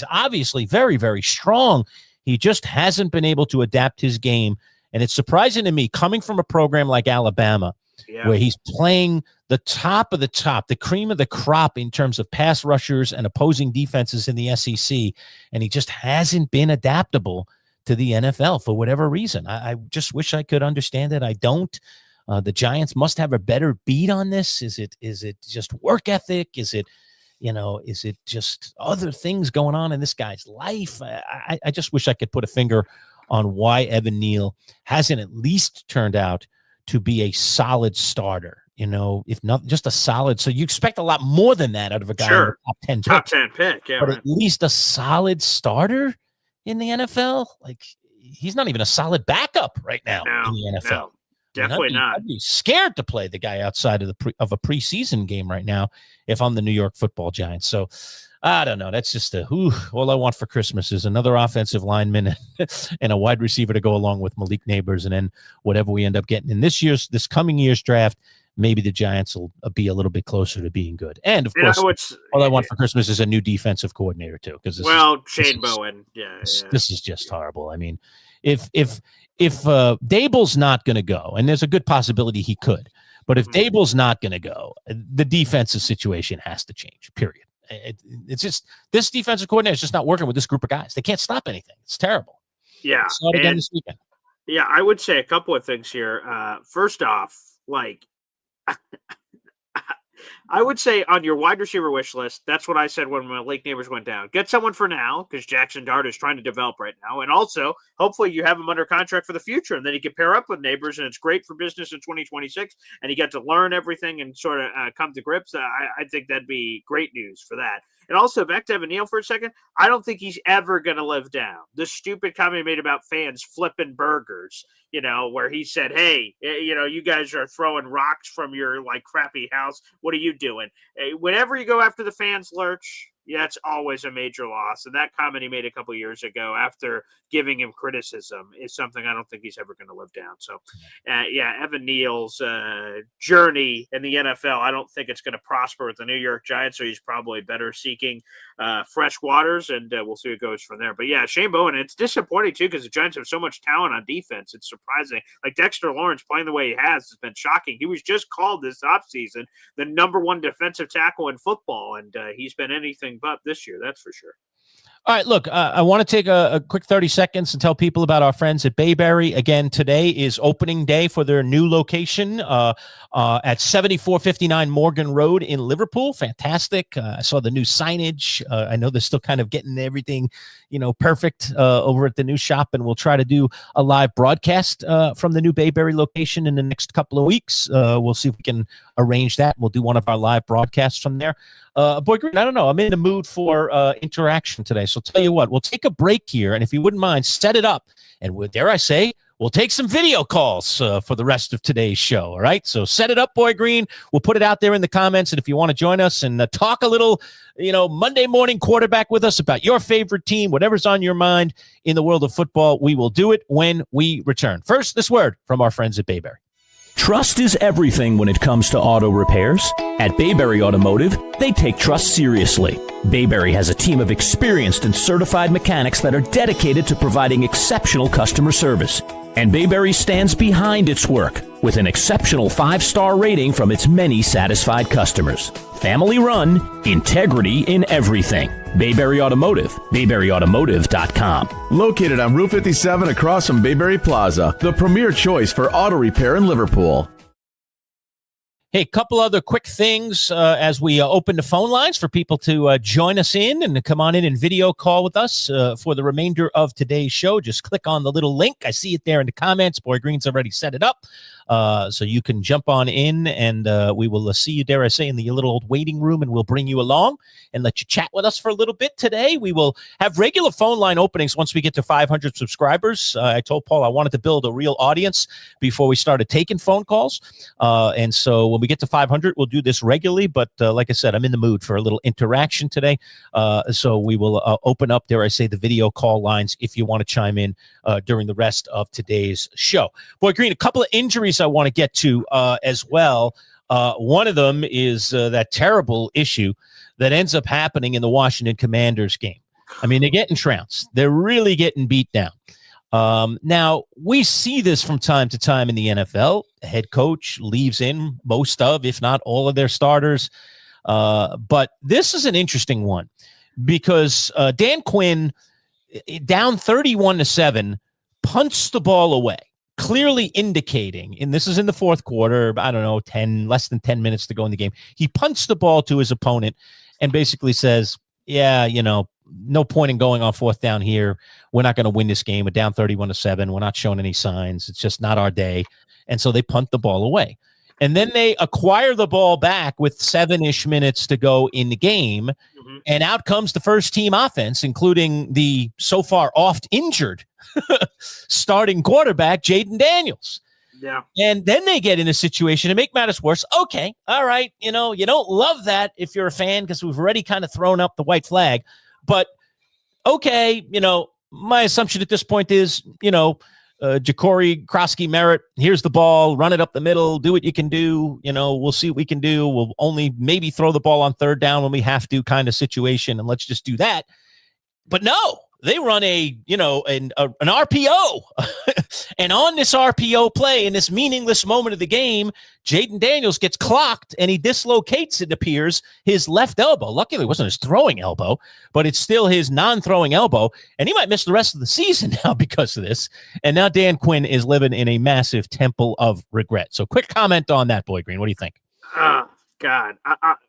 obviously very, very strong. He just hasn't been able to adapt his game, and it's surprising to me, coming from a program like Alabama, where he's playing the top of the top, the cream of the crop in terms of pass rushers and opposing defenses in the SEC, and he just hasn't been adaptable to the NFL for whatever reason. I just wish I could understand it. I don't. The Giants must have a better beat on this. Is it just work ethic? Is it just other things going on in this guy's life? I just wish I could put a finger on why Evan Neal hasn't at least turned out to be a solid starter. If not just a solid. So you expect a lot more than that out of a guy in the top 10 pick. Yeah, but at least a solid starter in the NFL. Like, he's not even a solid backup right now in the NFL. definitely not. I'd be scared to play the guy outside of a preseason game right now if I'm the New York Football Giants. So I don't know. That's just all I want for Christmas is another offensive lineman and a wide receiver to go along with Malik Neighbors, and then whatever we end up getting in this coming year's draft. Maybe the Giants will be a little bit closer to being good. And, of course, all I want for Christmas is a new defensive coordinator, too. Shane Bowen. Yeah. This is just horrible. I mean, if Dable's not going to go, and there's a good possibility he could, but if Dable's not going to go, the defensive situation has to change, period. It's just this defensive coordinator is just not working with this group of guys. They can't stop anything. It's terrible. Yeah. Saw it again this weekend. Yeah, I would say a couple of things here. First off, I would say on your wide receiver wish list, that's what I said when Malik Neighbors went down. Get someone for now, because Jackson Dart is trying to develop right now. And also, hopefully you have him under contract for the future, and then you can pair up with Neighbors, and it's great for business in 2026, and you get to learn everything and sort of come to grips. I think that'd be great news for that. And also, back to Evan Neal for a second, I don't think he's ever going to live down the stupid comment he made about fans flipping burgers, where he said, hey, you guys are throwing rocks from your, crappy house. What are you doing? Whenever you go after the fans, Lerch, that's always a major loss. And that comment he made a couple of years ago after giving him criticism is something I don't think he's ever going to live down. So, Evan Neal's journey in the NFL, I don't think it's going to prosper with the New York Giants, so he's probably better seeking fresh waters, and we'll see what goes from there. But, Shane Bowen, it's disappointing, too, because the Giants have so much talent on defense. It's surprising. Dexter Lawrence playing the way he has been shocking. He was just called this offseason the number one defensive tackle in football, and he's been anything but this year, that's for sure. All right, look, I want to take a quick 30 seconds and tell people about our friends at Bayberry. Again, today is opening day for their new location at 7459 Morgan Road in Liverpool. Fantastic. I saw the new signage. I know they're still kind of getting everything, perfect over at the new shop, and we'll try to do a live broadcast from the new Bayberry location in the next couple of weeks. We'll see if we can arrange that. We'll do one of our live broadcasts from there. Boy Green, I don't know. I'm in the mood for interaction today. So I'll tell you what, we'll take a break here. And if you wouldn't mind, set it up. And dare I say, we'll take some video calls for the rest of today's show. All right. So set it up, Boy Green. We'll put it out there in the comments. And if you want to join us and talk a little, Monday morning quarterback with us about your favorite team, whatever's on your mind in the world of football, we will do it when we return. First, this word from our friends at Bayberry. Trust is everything when it comes to auto repairs. At Bayberry Automotive, they take trust seriously. Bayberry has a team of experienced and certified mechanics that are dedicated to providing exceptional customer service. And Bayberry stands behind its work with an exceptional 5-star rating from its many satisfied customers. Family run, integrity in everything. Bayberry Automotive, BayberryAutomotive.com. Located on Route 57 across from Bayberry Plaza, the premier choice for auto repair in Liverpool. Hey, a couple other quick things as we open the phone lines for people to join us in and to come on in and video call with us for the remainder of today's show. Just click on the little link. I see it there in the comments. Boy Green's already set it up. So you can jump on in and we will see you, dare I say, in the little old waiting room, and we'll bring you along and let you chat with us for a little bit today. We will have regular phone line openings once we get to 500 subscribers. I told Paul I wanted to build a real audience before we started taking phone calls. And so when we get to 500, we'll do this regularly. But like I said, I'm in the mood for a little interaction today. So we will open up, dare I say, the video call lines if you want to chime in during the rest of today's show. Boy Green, a couple of injuries I want to get to as well. One of them is that terrible issue that ends up happening in the Washington Commanders game. I mean, they're getting trounced. They're really getting beat down. Now, we see this from time to time in the NFL. A head coach leaves in most of, if not all of their starters. But this is an interesting one because Dan Quinn, down 31-7, punts the ball away, clearly indicating, and this is in the fourth quarter, I don't know, less than 10 minutes to go in the game. He punts the ball to his opponent and basically says, yeah, no point in going on fourth down here. We're not going to win this game. We're down 31-7. We're not showing any signs. It's just not our day. And so they punt the ball away. And then they acquire the ball back with 7-ish minutes to go in the game. Mm-hmm. And out comes the first team offense, including the so far oft injured starting quarterback, Jaden Daniels. Yeah. And then they get in a situation to make matters worse. Okay, all right, you don't love that if you're a fan because we've already kind of thrown up the white flag. But okay, my assumption at this point is, Ja'Cory, Krosky, Merritt, here's the ball, run it up the middle, do what you can do. We'll see what we can do. We'll only maybe throw the ball on third down when we have to kind of situation, and let's just do that. But no, they run an RPO. And on this RPO play, in this meaningless moment of the game, Jaden Daniels gets clocked and he dislocates, it appears, his left elbow. Luckily, it wasn't his throwing elbow, but it's still his non-throwing elbow. And he might miss the rest of the season now because of this. And now Dan Quinn is living in a massive temple of regret. So quick comment on that, Boy Green. What do you think? God,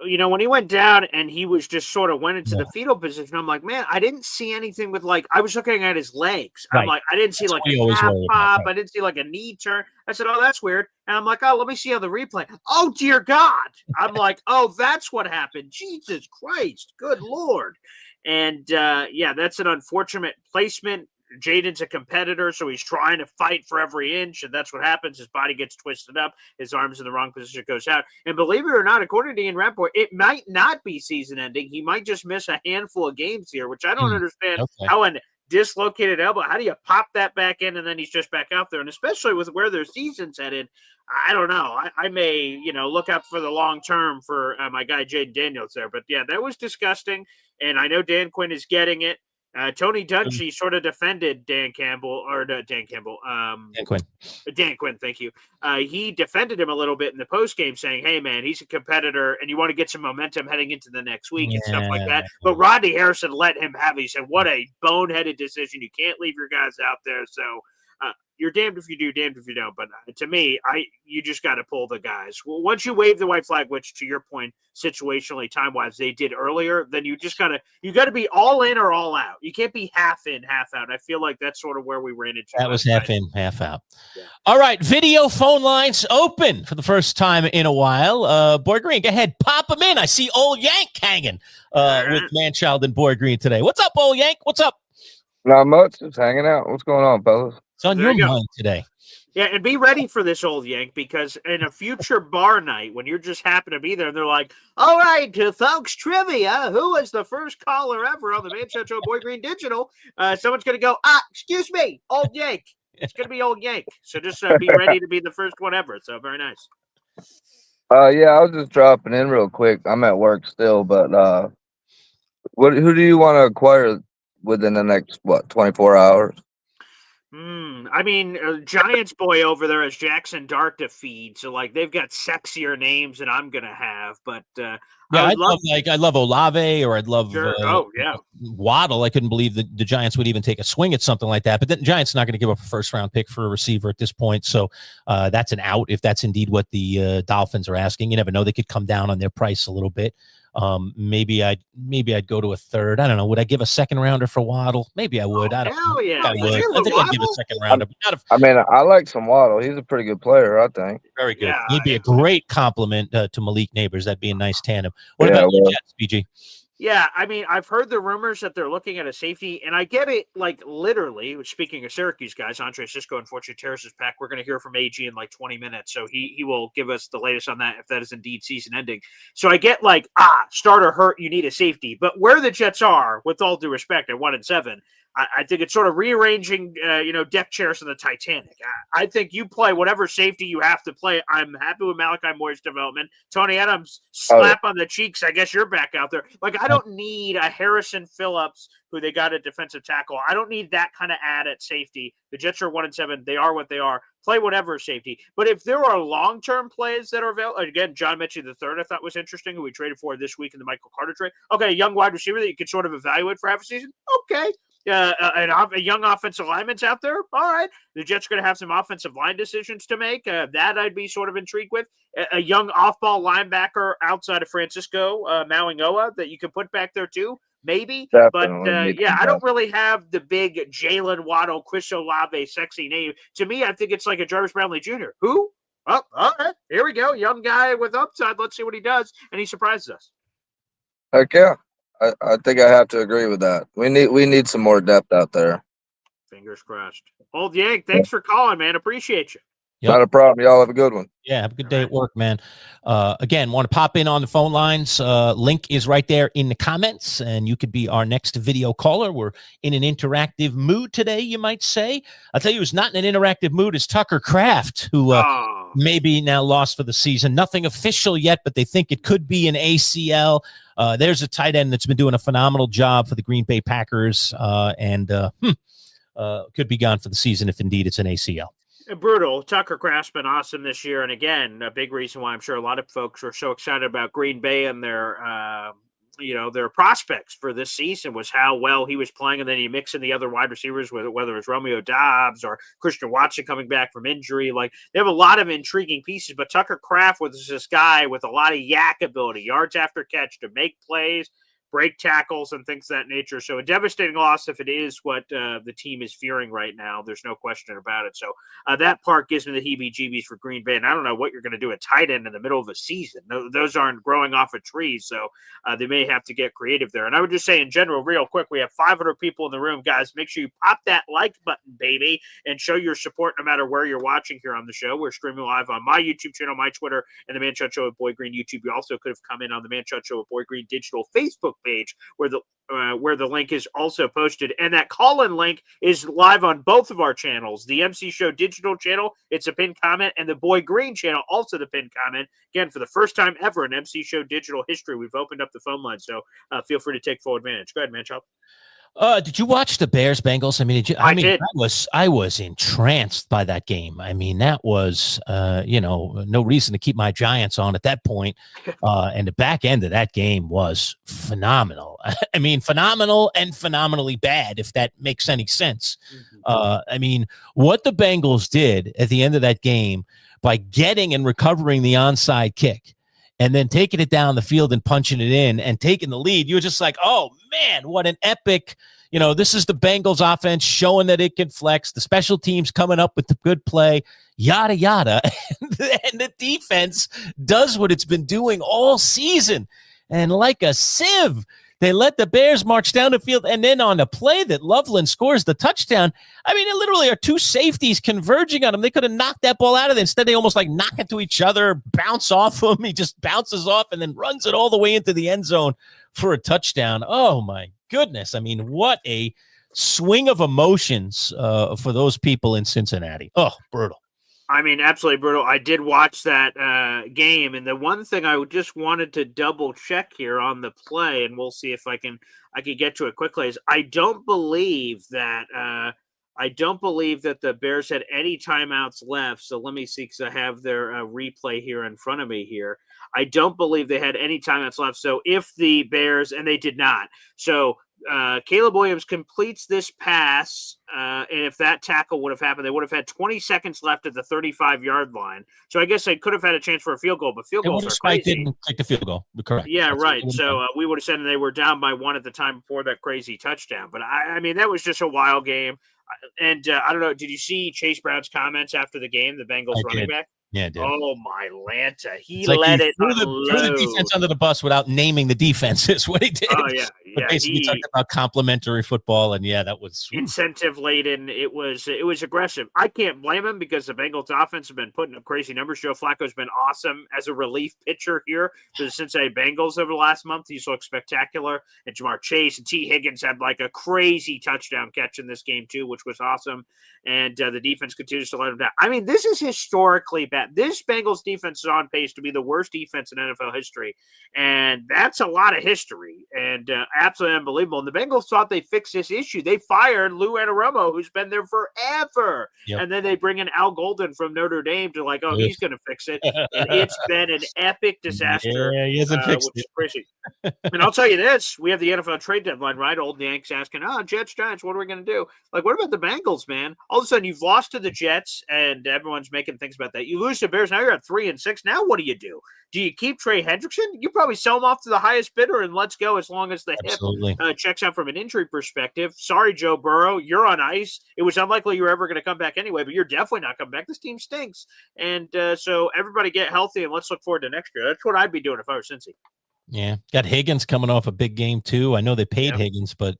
when he went down and he was just sort of went into the fetal position, I'm like, man, I didn't see anything with I was looking at his legs. Right. I'm like, I didn't see a calf pop. I didn't see a knee turn. I said, oh, that's weird. And I'm like, oh, let me see on the replay. Oh, dear God. I'm like, oh, that's what happened. Jesus Christ. Good Lord. And that's an unfortunate placement. Jaden's a competitor, so he's trying to fight for every inch, and that's what happens. His body gets twisted up, his arm's in the wrong position, goes out. And believe it or not, according to Ian Rappaport, it might not be season-ending. He might just miss a handful of games here, which I don't understand. Okay. How a dislocated elbow, how do you pop that back in and then he's just back out there? And especially with where their season's headed, I don't know. I may, look out for the long term for my guy Jaden Daniels there. But, yeah, that was disgusting, and I know Dan Quinn is getting it. Tony Dungy sort of defended Dan Quinn. Dan Quinn, thank you. He defended him a little bit in the postgame, saying, hey, man, he's a competitor, and you want to get some momentum heading into the next week and stuff like that. But Rodney Harrison let him have it. He said, what a boneheaded decision. You can't leave your guys out there. So you're damned if you do, damned if you don't. But to me, you just got to pull the guys. Well, once you wave the white flag, which to your point, situationally, time-wise, they did earlier, then you got to be all in or all out. You can't be half in, half out. I feel like that's sort of where we ran into. That was half in, half out. Yeah. All right, video phone lines open for the first time in a while. Boy Green, go ahead, pop them in. I see Old Yank hanging with Manchild and Boy Green today. What's up, Old Yank? What's up? Not much. Just hanging out. What's going on, fellas? It's on your mind today. Yeah, and be ready for this, Old Yank, because in a future bar night, when you're just happen to be there, and they're like, all right, folks, trivia, who was the first caller ever on the Manchild Show Boy Green Digital? Someone's going to go, excuse me, Old Yank. It's going to be Old Yank. So just be ready to be the first one ever. So very nice. Yeah, I was just dropping in real quick. I'm at work still, but who do you want to acquire within the next, 24 hours? I mean, Giants boy over there is Jackson Dart to feed, so they've got sexier names than I'm gonna have. But I'd love Olave, or I'd love Waddle. I couldn't believe the Giants would even take a swing at something like that. But the Giants not going to give up a first round pick for a receiver at this point, so that's an out if that's indeed what the Dolphins are asking. You never know; they could come down on their price a little bit. Maybe I'd go to a third. I don't know. Would I give a second rounder for Waddle? Maybe I would. I don't know. Yeah. I would. I think I'd give a second rounder. I like some Waddle. He's a pretty good player, I think. Very good. He'd be a great compliment to Malik Neighbors. That'd be a nice tandem. What about the Jets, BG? Yeah, I mean, I've heard the rumors that they're looking at a safety, and I get it, literally, speaking of Syracuse guys, Andre Sisco, unfortunately, tears his pack. We're going to hear from AG in 20 minutes, so he will give us the latest on that if that is indeed season ending. So I get starter hurt, you need a safety. But where the Jets are, with all due respect, at 1-7, I think it's sort of rearranging, deck chairs in the Titanic. I think you play whatever safety you have to play. I'm happy with Malachi Moore's development. Tony Adams, slap on the cheeks. I guess you're back out there. I don't need a Harrison Phillips, who they got at defensive tackle. I don't need that kind of ad at safety. The Jets are 1-7. They are what they are. Play whatever safety. But if there are long-term plays that are available, again, John Mechie III I thought was interesting, who we traded for this week in the Michael Carter trade. Okay, a young wide receiver that you could sort of evaluate for half a season. Okay. A young offensive lineman's out there. All right. The Jets are going to have some offensive line decisions to make. That I'd be sort of intrigued with. A young off-ball linebacker outside of Francisco Mauigoa that you could put back there too. Maybe. Definitely. But, I don't really have the big Jalen Waddle, Chris Olave sexy name. To me, I think it's like a Jarvis Brownlee Jr. Who? Oh, all right. Here we go. Young guy with upside. Let's see what he does. And he surprises us. Heck yeah. I think I have to agree with that. We need some more depth out there. Fingers crossed. Old Yank, thanks for calling, man. Appreciate you. Yep. Not a problem. Y'all have a good one. Yeah, have a good day at work, man. Again, want to pop in on the phone lines. Link is right there in the comments, and you could be our next video caller. We're in an interactive mood today, you might say. I'll tell you who's not in an interactive mood is Tucker Kraft, who maybe now lost for the season. Nothing official yet, but they think it could be an ACL. There's a tight end that's been doing a phenomenal job for the Green Bay Packers, and could be gone for the season if indeed it's an ACL. Brutal. Tucker Kraft's been awesome this year. And again, a big reason why I'm sure a lot of folks are so excited about Green Bay and their, their prospects for this season was how well he was playing. And then you mix in the other wide receivers, whether it's Romeo Doubs or Christian Watson coming back from injury. Like, they have a lot of intriguing pieces, but Tucker Kraft was this guy with a lot of yak ability, yards after catch to make plays, break tackles, and things of that nature. So a devastating loss if it is what the team is fearing right now. There's no question about it. So that part gives me the heebie-jeebies for Green Bay. And I don't know what you're going to do at tight end in the middle of a season. Those aren't growing off a tree, so they may have to get creative there. And I would just say in general, real quick, we have 500 people in the room. Guys, make sure you pop that like button, baby, and show your support no matter where you're watching here on the show. We're streaming live on my YouTube channel, my Twitter, and the Manchild Show with Boy Green YouTube. You also could have come in on the Manchild Show with Boy Green digital Facebook page where the link is also posted, and that call-in link is live on both of our channels, the MC Show digital channel, it's a pinned comment, and the Boy Green channel, also the pinned comment. Again, for the first time ever in MC Show digital history, we've opened up the phone line, so feel free to take full advantage. Go ahead, Manchild. Did you watch the Bears Bengals? I did. I was entranced by that game. I mean, that was no reason to keep my Giants on at that point. And the back end of that game was phenomenal. I mean, phenomenal and phenomenally bad, if that makes any sense. I mean, what the Bengals did at the end of that game by getting and recovering the onside kick and then taking it down the field and punching it in and taking the lead, you were just like, oh, man, what an epic, this is the Bengals offense showing that it can flex, the special teams coming up with the good play, yada, yada. And the defense does what it's been doing all season. And like a sieve, they let the Bears march down the field. And then on the play that Loveland scores the touchdown, I mean, it literally are two safeties converging on him. They could have knocked that ball out of there. Instead, they almost like knock into each other, bounce off him. He just bounces off and then runs it all the way into the end zone for a touchdown. Oh, my goodness. I mean, what a swing of emotions for those people in Cincinnati. Oh, brutal. I mean, absolutely brutal. I did watch that game, and the one thing I just wanted to double check here on the play, and we'll see if I can get to it quickly, is I don't believe that the Bears had any timeouts left. So let me see, because I have their replay here in front of me here. I don't believe they had any timeouts left. So if the Bears, and they did not. So Caleb Williams completes this pass, and if that tackle would have happened, they would have had 20 seconds left at the 35-yard line. So I guess they could have had a chance for a field goal, but field goals are crazy. Didn't take the field goal. Correct. Yeah, that's right. So we would have said they were down by 1 at the time before that crazy touchdown. But I mean, that was just a wild game. And I don't know, did you see Chase Brown's comments after the game, the Bengals running back? Yeah, dude. Oh, my Lanta. He let it threw the defense under the bus without naming the defense is what he did. Oh, yeah. But basically talking about complimentary football, and that was incentive laden. It was aggressive. I can't blame him because the Bengals offense have been putting up crazy numbers. Joe Flacco's been awesome as a relief pitcher here for the Cincinnati Bengals over the last month. He's looked spectacular. And Jamar Chase and T. Higgins had like a crazy touchdown catch in this game too, which was awesome. And the defense continues to let him down. I mean, this is historically bad. This Bengals defense is on pace to be the worst defense in NFL history. And that's a lot of history. And absolutely unbelievable. And the Bengals thought they fixed this issue. They fired Lou Anarumo, who's been there forever. Yep. And then they bring in Al Golden from Notre Dame to he's going to fix it. And it's been an epic disaster. Yeah, he hasn't fixed it. Crazy. And I'll tell you this, we have the NFL trade deadline, right? Old Yanks asking, Jets, Giants, what are we going to do? Like, what about the Bengals, man? All of a sudden, you've lost to the Jets, and everyone's making things about that. You lose to Bears, now you're at 3-6. Now what do? Do you keep Trey Hendrickson? You probably sell him off to the highest bidder and let's go as long as the hip checks out from an injury perspective. Sorry, Joe Burrow, you're on ice. It was unlikely you were ever going to come back anyway, but you're definitely not coming back. This team stinks. And so everybody get healthy and let's look forward to next year. That's what I'd be doing if I were Cincy. Yeah. Got Higgins coming off a big game too. I know they paid Higgins, but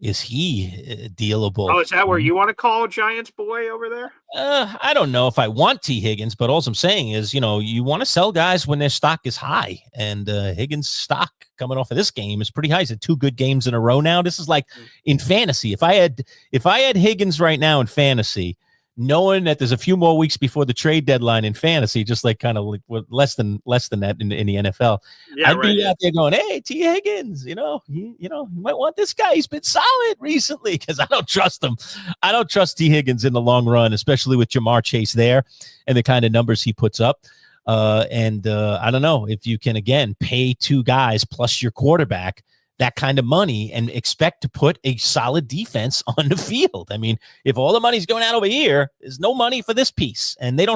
is he dealable? Oh, is that where you want to call Giants boy over there? I don't know if I want T. Higgins, but all I'm saying is, you want to sell guys when their stock is high, and Higgins' stock coming off of this game is pretty high. He's had 2 good games in a row now. This is like in fantasy. If I had Higgins right now in fantasy, knowing that there's a few more weeks before the trade deadline in fantasy, just like kind of like less than that in the NFL, I'd be out there going, "Hey, T. Higgins, you might want this guy. He's been solid recently," because I don't trust him. I don't trust T. Higgins in the long run, especially with Jamar Chase there and the kind of numbers he puts up. I don't know if you can again pay 2 guys plus your quarterback that kind of money and expect to put a solid defense on the field. I mean, if all the money's going out over here, there's no money for this piece. And they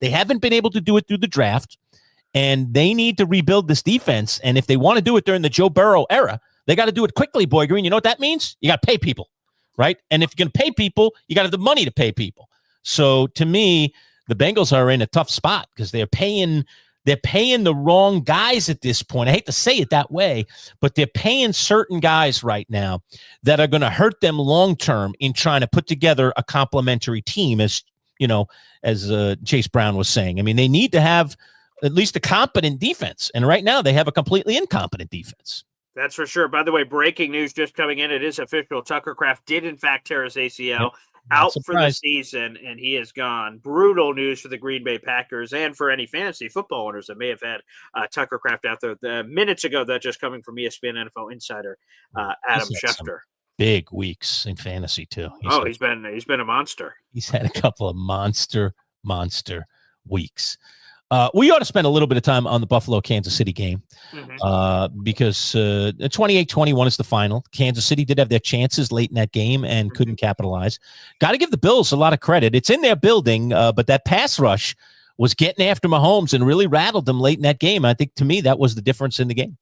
haven't been able to do it through the draft, and they need to rebuild this defense. And if they want to do it during the Joe Burrow era, they got to do it quickly, Boy Green. You know what that means? You got to pay people, right? And if you're going to pay people, you got to have the money to pay people. So to me, the Bengals are in a tough spot because they're paying the wrong guys at this point. I hate to say it that way, but they're paying certain guys right now that are going to hurt them long-term in trying to put together a complementary team, as Chase Brown was saying. I mean, they need to have at least a competent defense. And right now they have a completely incompetent defense. That's for sure. By the way, breaking news just coming in. It is official. Tucker Kraft did in fact tear his ACL. Out for the season, and he is gone. Brutal news for the Green Bay Packers and for any fantasy football owners that may have had Tucker Kraft out there minutes ago. That just coming from ESPN NFL insider Adam Schefter. Big weeks in fantasy too. He's been a monster. He's had a couple of monster weeks. We ought to spend a little bit of time on the Buffalo-Kansas City game because 28-21 is the final. Kansas City did have their chances late in that game and couldn't capitalize. Got to give the Bills a lot of credit. It's in their building, but that pass rush was getting after Mahomes and really rattled them late in that game. I think, to me, that was the difference in the game.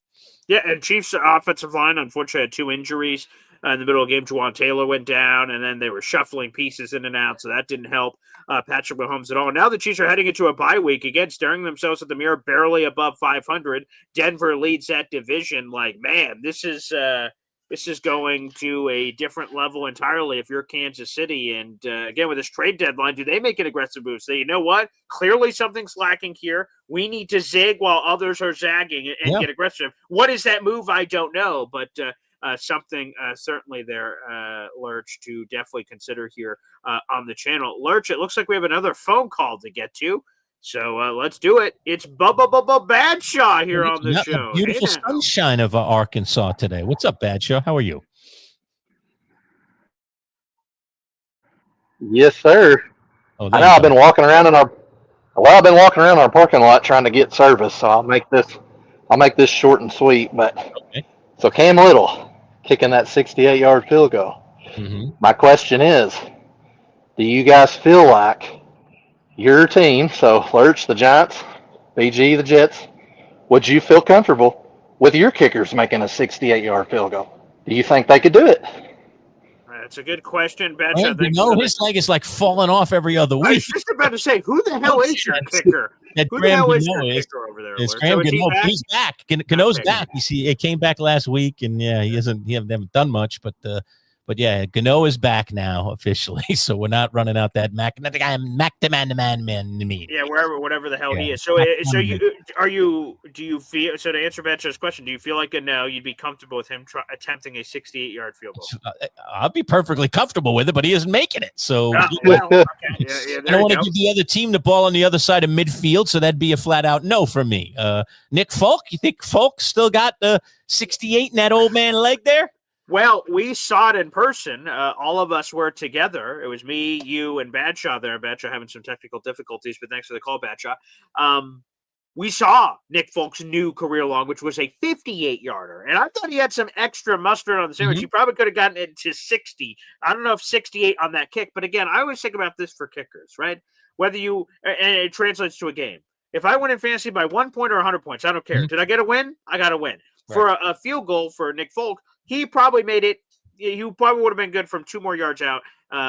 Yeah, and Chiefs' offensive line, unfortunately, had 2 injuries. In the middle of the game, Juwan Taylor went down, and then they were shuffling pieces in and out, so that didn't help Patrick Mahomes at all. Now the Chiefs are heading into a bye week, again, staring themselves at the mirror, barely above 500. Denver leads that division. Like, man, this is going to a different level entirely if you're Kansas City. And, again, with this trade deadline, do they make an aggressive move? Say, you know what? Clearly something's lacking here. We need to zig while others are zagging and get aggressive. What is that move? I don't know, but something certainly there, Lerch, to definitely consider here on the channel. Lerch, it looks like we have another phone call to get to, so let's do it. It's Badshaw here on the show. Beautiful sunshine of Arkansas today. What's up, Badshaw? How are you? Yes, sir. Oh, I know I've been walking around in our parking lot trying to get service, so I'll make this short and sweet. But So Cam Little kicking that 68-yard field goal. My question is, do you guys feel like your team, so Lerch, the Giants, BG, the Jets, would you feel comfortable with your kickers making a 68-yard field goal? Do you think they could do it? That's a good question, Betcha. His leg is like falling off every other week. I was just about to say, who the hell is your kicker? Who the hell is your kicker over there? It's Graham Gano. He's back. Gano's back. You see, it came back last week, and he haven't done much, but yeah, Gano is back now officially. So we're not running out that Mac the man. Yeah, whatever the hell he is. So do you feel, so to answer Betcha's question, do you feel like Gano, you'd be comfortable with him attempting a 68-yard field goal? I'll be perfectly comfortable with it, but he isn't making it. So okay. I don't want to give the other team the ball on the other side of midfield, so that'd be a flat out no for me. Nick Folk, you think Folk still got the 68 in that old man leg there? Well, we saw it in person. All of us were together. It was me, you, and Badshaw there. Badshaw having some technical difficulties, but thanks for the call, Badshaw. We saw Nick Folk's new career long, which was a 58-yarder. And I thought he had some extra mustard on the sandwich. He probably could have gotten it to 60. I don't know if 68 on that kick. But again, I always think about this for kickers, right? And it translates to a game. If I win in fantasy by 1 point or 100 points, I don't care. Did I get a win? I got a win. Right. For a field goal for Nick Folk, he probably made it. He probably would have been good from 2 more yards out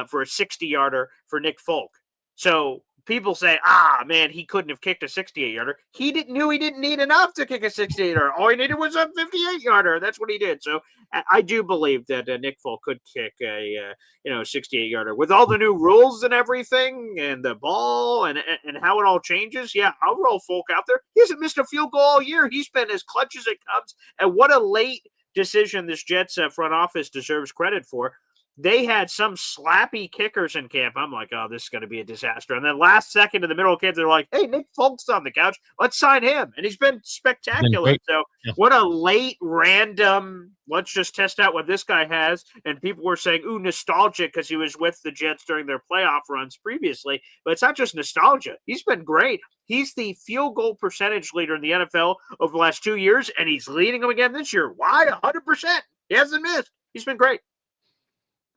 for a 60-yarder for Nick Folk. So people say, man, he couldn't have kicked a 68-yarder. He didn't need enough to kick a 68-yarder. All he needed was a 58-yarder. That's what he did. So I do believe that Nick Folk could kick a 68-yarder with all the new rules and everything, and the ball and how it all changes. Yeah, I'll roll Folk out there. He hasn't missed a field goal all year. He's been as clutch as it comes. And what a late decision this Jets front office deserves credit for. They had some slappy kickers in camp. I'm like, oh, this is going to be a disaster. And then last second in the middle of camp, they're like, hey, Nick Folk's on the couch. Let's sign him. And he's been spectacular. So what a late, random, let's just test out what this guy has. And people were saying, ooh, nostalgic because he was with the Jets during their playoff runs previously. But it's not just nostalgia. He's been great. He's the field goal percentage leader in the NFL over the last 2 years, and he's leading them again this year. Why? 100%. He hasn't missed. He's been great.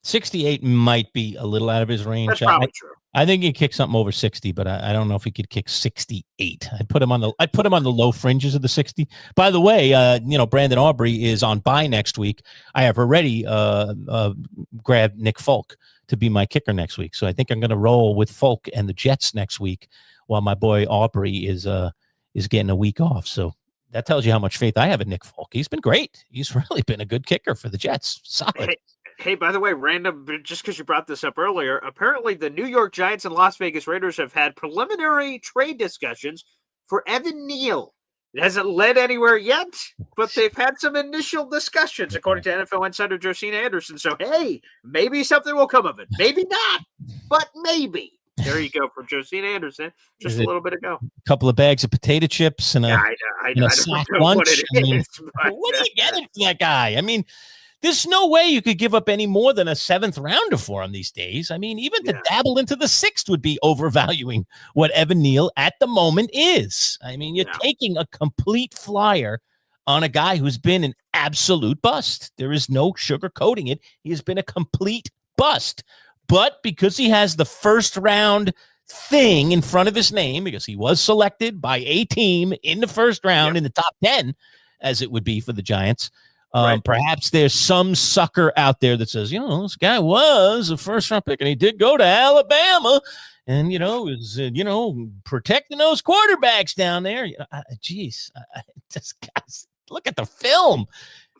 68 might be a little out of his range. That's probably true. I think he'd kick something over 60, but I don't know if he could kick 68. I'd put him on the low fringes of the 60. By the way, Brandon Aubrey is on bye next week. I have already grabbed Nick Folk to be my kicker next week. So I think I'm going to roll with Folk and the Jets next week while my boy Aubrey is getting a week off. So that tells you how much faith I have in Nick Folk. He's been great. He's really been a good kicker for the Jets. Solid. Hey, by the way, random, just because you brought this up earlier, apparently the New York Giants and Las Vegas Raiders have had preliminary trade discussions for Evan Neal. It hasn't led anywhere yet, but they've had some initial discussions, according to NFL insider Josina Anderson. So, hey, maybe something will come of it. Maybe not, but maybe. There you go for Josina Anderson, just a little bit ago. A couple of bags of potato chips and a soft lunch. What it is, what are you getting for that guy? I mean, there's no way you could give up any more than a seventh rounder for him these days. I mean, even to dabble into the sixth would be overvaluing what Evan Neal at the moment is. I mean, you're taking a complete flyer on a guy who's been an absolute bust. There is no sugarcoating it. He has been a complete bust. But because he has the first round thing in front of his name, because he was selected by a team in the first round in the top 10, as it would be for the Giants, perhaps there's some sucker out there that says, this guy was a first-round pick, and he did go to Alabama, and, was, protecting those quarterbacks down there. Look at the film.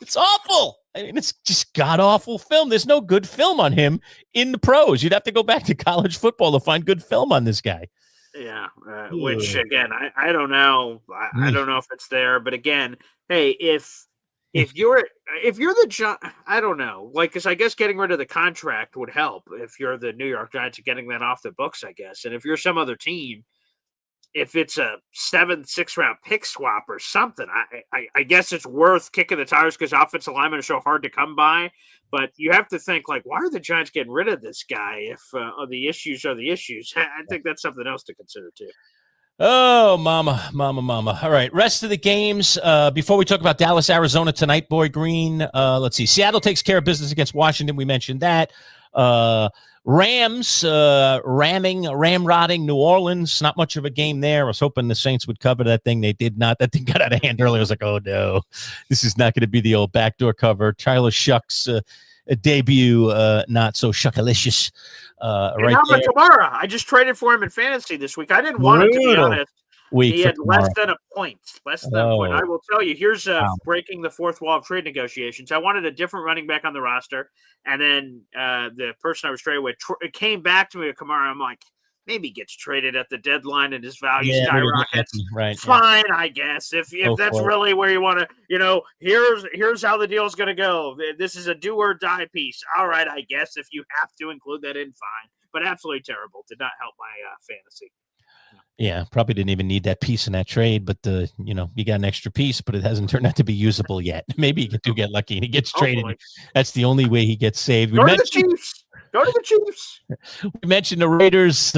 It's awful. I mean, it's just god-awful film. There's no good film on him in the pros. You'd have to go back to college football to find good film on this guy. Yeah, which, again, I don't know. I don't know if it's there. But, again, hey, if you're the I don't know, because I guess getting rid of the contract would help if you're the New York Giants, getting that off the books, I guess. And if you're some other team, if it's a 7th, 6th round pick swap or something, I guess it's worth kicking the tires because offensive linemen are so hard to come by. But you have to think, why are the Giants getting rid of this guy if the issues are the issues? I think that's something else to consider too. Oh, mama. All right, rest of the games. Before we talk about Dallas, Arizona tonight, Boy Green, let's see. Seattle takes care of business against Washington. We mentioned that. Rams ramrodding New Orleans. Not much of a game there. I was hoping the Saints would cover that thing. They did not. That thing got out of hand early. I was like, oh, no. This is not going to be the old backdoor cover. Tyler Shuck's debut, not so shuckalicious. Right there. Kamara, I just traded for him in fantasy this week. I didn't want him, to be honest. He had less than a point. I will tell you, here's breaking the fourth wall of trade negotiations. I wanted a different running back on the roster, and then the person I was traded with came back to me with Kamara. I'm like, maybe he gets traded at the deadline and his value skyrockets. Right, fine, I guess. If that's really where you want to, here's how the deal's going to go. This is a do or die piece. All right, I guess if you have to include that in, fine. But absolutely terrible. Did not help my fantasy. Yeah, probably didn't even need that piece in that trade, but you got an extra piece, but it hasn't turned out to be usable yet. Maybe he do get lucky and he gets traded. That's the only way he gets saved. Go to the Chiefs. We mentioned the Raiders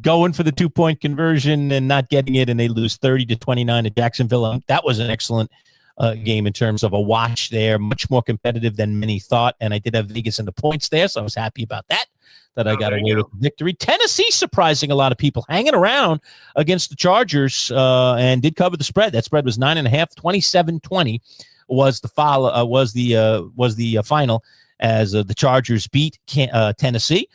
going for the 2-point conversion and not getting it, and they lose 30-29 to Jacksonville. That was an excellent game in terms of a watch there, much more competitive than many thought, and I did have Vegas in the points there, so I was happy about that I got away with the victory. Tennessee surprising a lot of people, hanging around against the Chargers and did cover the spread. That spread was 9.5, 27-20 was the final. as the Chargers beat Tennessee.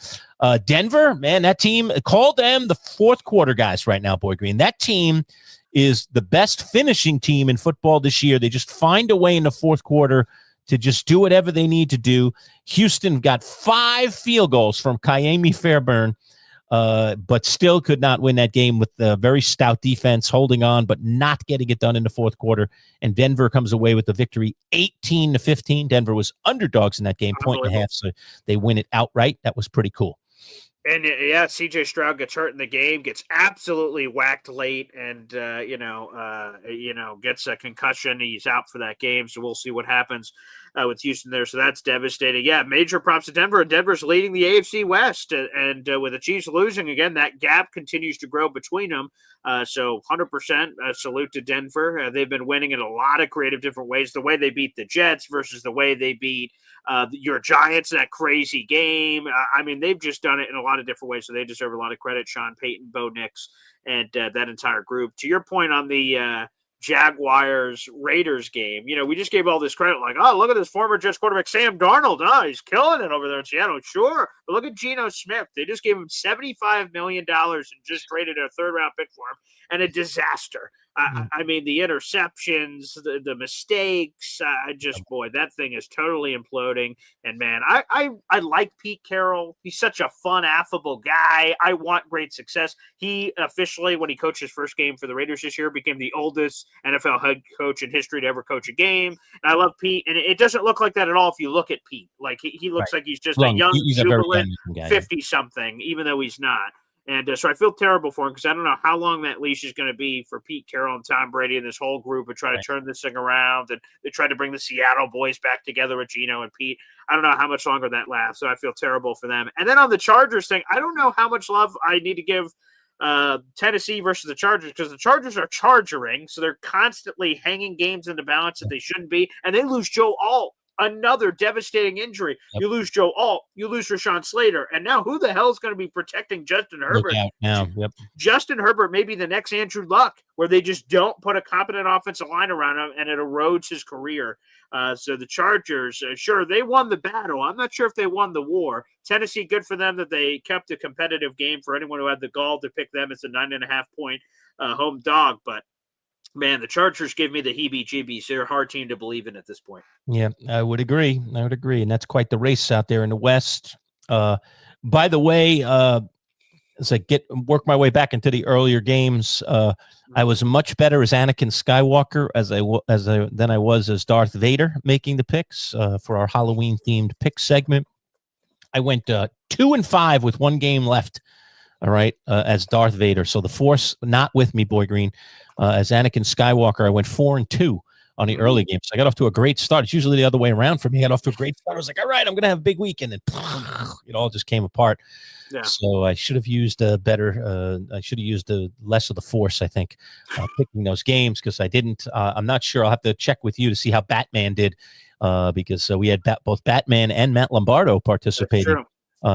Denver, man, that team, call them the fourth quarter guys right now, Boy Green. That team is the best finishing team in football this year. They just find a way in the fourth quarter to just do whatever they need to do. Houston got 5 field goals from Kayemi Fairburn, but still could not win that game with a very stout defense, holding on, but not getting it done in the fourth quarter. And Denver comes away with the victory 18-15. Denver was underdogs in that game, 1.5, so they win it outright. That was pretty cool. And yeah, CJ Stroud gets hurt in the game, gets absolutely whacked late, and gets a concussion. He's out for that game, so we'll see what happens with Houston there. So that's devastating. Yeah, major props to Denver. Denver's leading the AFC West, and with the Chiefs losing again, that gap continues to grow between them. So 100% salute to Denver. They've been winning in a lot of creative different ways. The way they beat the Jets versus the way they beat your Giants, that crazy game. I mean, they've just done it in a lot of different ways, so they deserve a lot of credit. Sean Payton, Bo Nix, and that entire group. To your point on the Jaguars-Raiders game, we just gave all this credit, like, oh, look at this former Jets quarterback, Sam Darnold. Oh, he's killing it over there in Seattle. Sure. But look at Geno Smith. They just gave him $75 million and just traded a third-round pick for him, and a disaster. I mean, the interceptions, the mistakes, boy, that thing is totally imploding. And, man, I like Pete Carroll. He's such a fun, affable guy. I want great success. He officially, when he coached his first game for the Raiders this year, became the oldest NFL head coach in history to ever coach a game. And I love Pete. And it doesn't look like that at all if you look at Pete. Like, he looks like he's just a young, jubilant 50-something, even though he's not. And so I feel terrible for him because I don't know how long that leash is going to be for Pete Carroll and Tom Brady and this whole group and try to turn this thing around. And they tried to bring the Seattle boys back together with Geno and Pete. I don't know how much longer that lasts, so I feel terrible for them. And then on the Chargers thing, I don't know how much love I need to give Tennessee versus the Chargers, because the Chargers are chargering, so they're constantly hanging games in the balance that they shouldn't be. And they lose Joe Alt. Another devastating injury. Yep. You lose Joe Alt, you lose Rashawn Slater, and now who the hell is going to be protecting Justin Herbert? Now. Yep. Justin Herbert may be the next Andrew Luck, where they just don't put a competent offensive line around him, and it erodes his career. So the Chargers, sure, they won the battle. I'm not sure if they won the war. Tennessee, good for them that they kept a competitive game for anyone who had the gall to pick them as a 9.5-point home dog, but man, the Chargers give me the heebie-jeebies. They're a hard team to believe in at this point. Yeah, I would agree. And that's quite the race out there in the West. By the way, as I work my way back into the earlier games, I was much better as Anakin Skywalker than I was as Darth Vader making the picks for our Halloween-themed pick segment. I went 2-5 with one game left. All right, as Darth Vader. So the Force not with me, Boy Green. As Anakin Skywalker, I went 4-2 on the early games. So I got off to a great start. It's usually the other way around for me. I got off to a great start. I was like, all right, I'm going to have a big weekend. And it all just came apart. Yeah. So I should have used less of the Force, I think, picking those games, because I didn't. I'm not sure. I'll have to check with you to see how Batman did, because we had both Batman and Matt Lombardo participating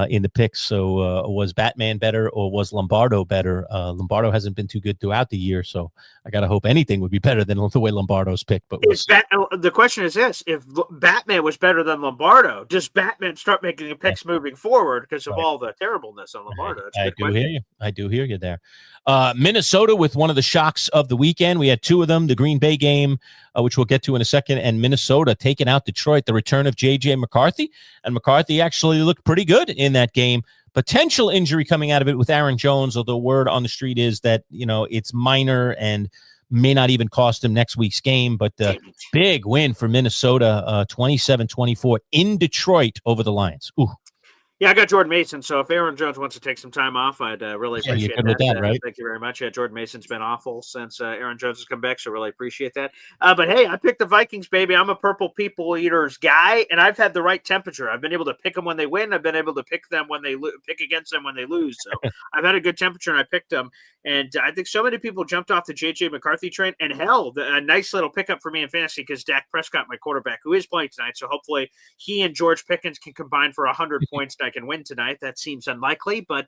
in the picks. So was Batman better or was Lombardo better? Lombardo hasn't been too good throughout the year, so I got to hope anything would be better than the way Lombardo's picked. But the question is this: if Batman was better than Lombardo, does Batman start making the picks moving forward because of all the terribleness on Lombardo? I do hear you there. Minnesota with one of the shocks of the weekend. We had two of them, the Green Bay game, which we'll get to in a second, and Minnesota taking out Detroit, the return of J.J. McCarthy. And McCarthy actually looked pretty good in that game. Potential injury coming out of it with Aaron Jones, although word on the street is that, it's minor and may not even cost him next week's game. But big win for Minnesota, 27-24 in Detroit over the Lions. Ooh. Yeah, I got Jordan Mason, so if Aaron Jones wants to take some time off, I'd really appreciate that. Right? Thank you very much. Yeah, Jordan Mason's been awful since Aaron Jones has come back, so really appreciate that. But hey, I picked the Vikings, baby. I'm a purple people eaters guy, and I've had the right temperature. I've been able to pick them when they win. I've been able to pick them when they pick against them when they lose. So I've had a good temperature, and I picked them. And I think so many people jumped off the J.J. McCarthy train, and hell, a nice little pickup for me in fantasy because Dak Prescott, my quarterback, who is playing tonight, so hopefully he and George Pickens can combine for 100 points, and I can win tonight. That seems unlikely, but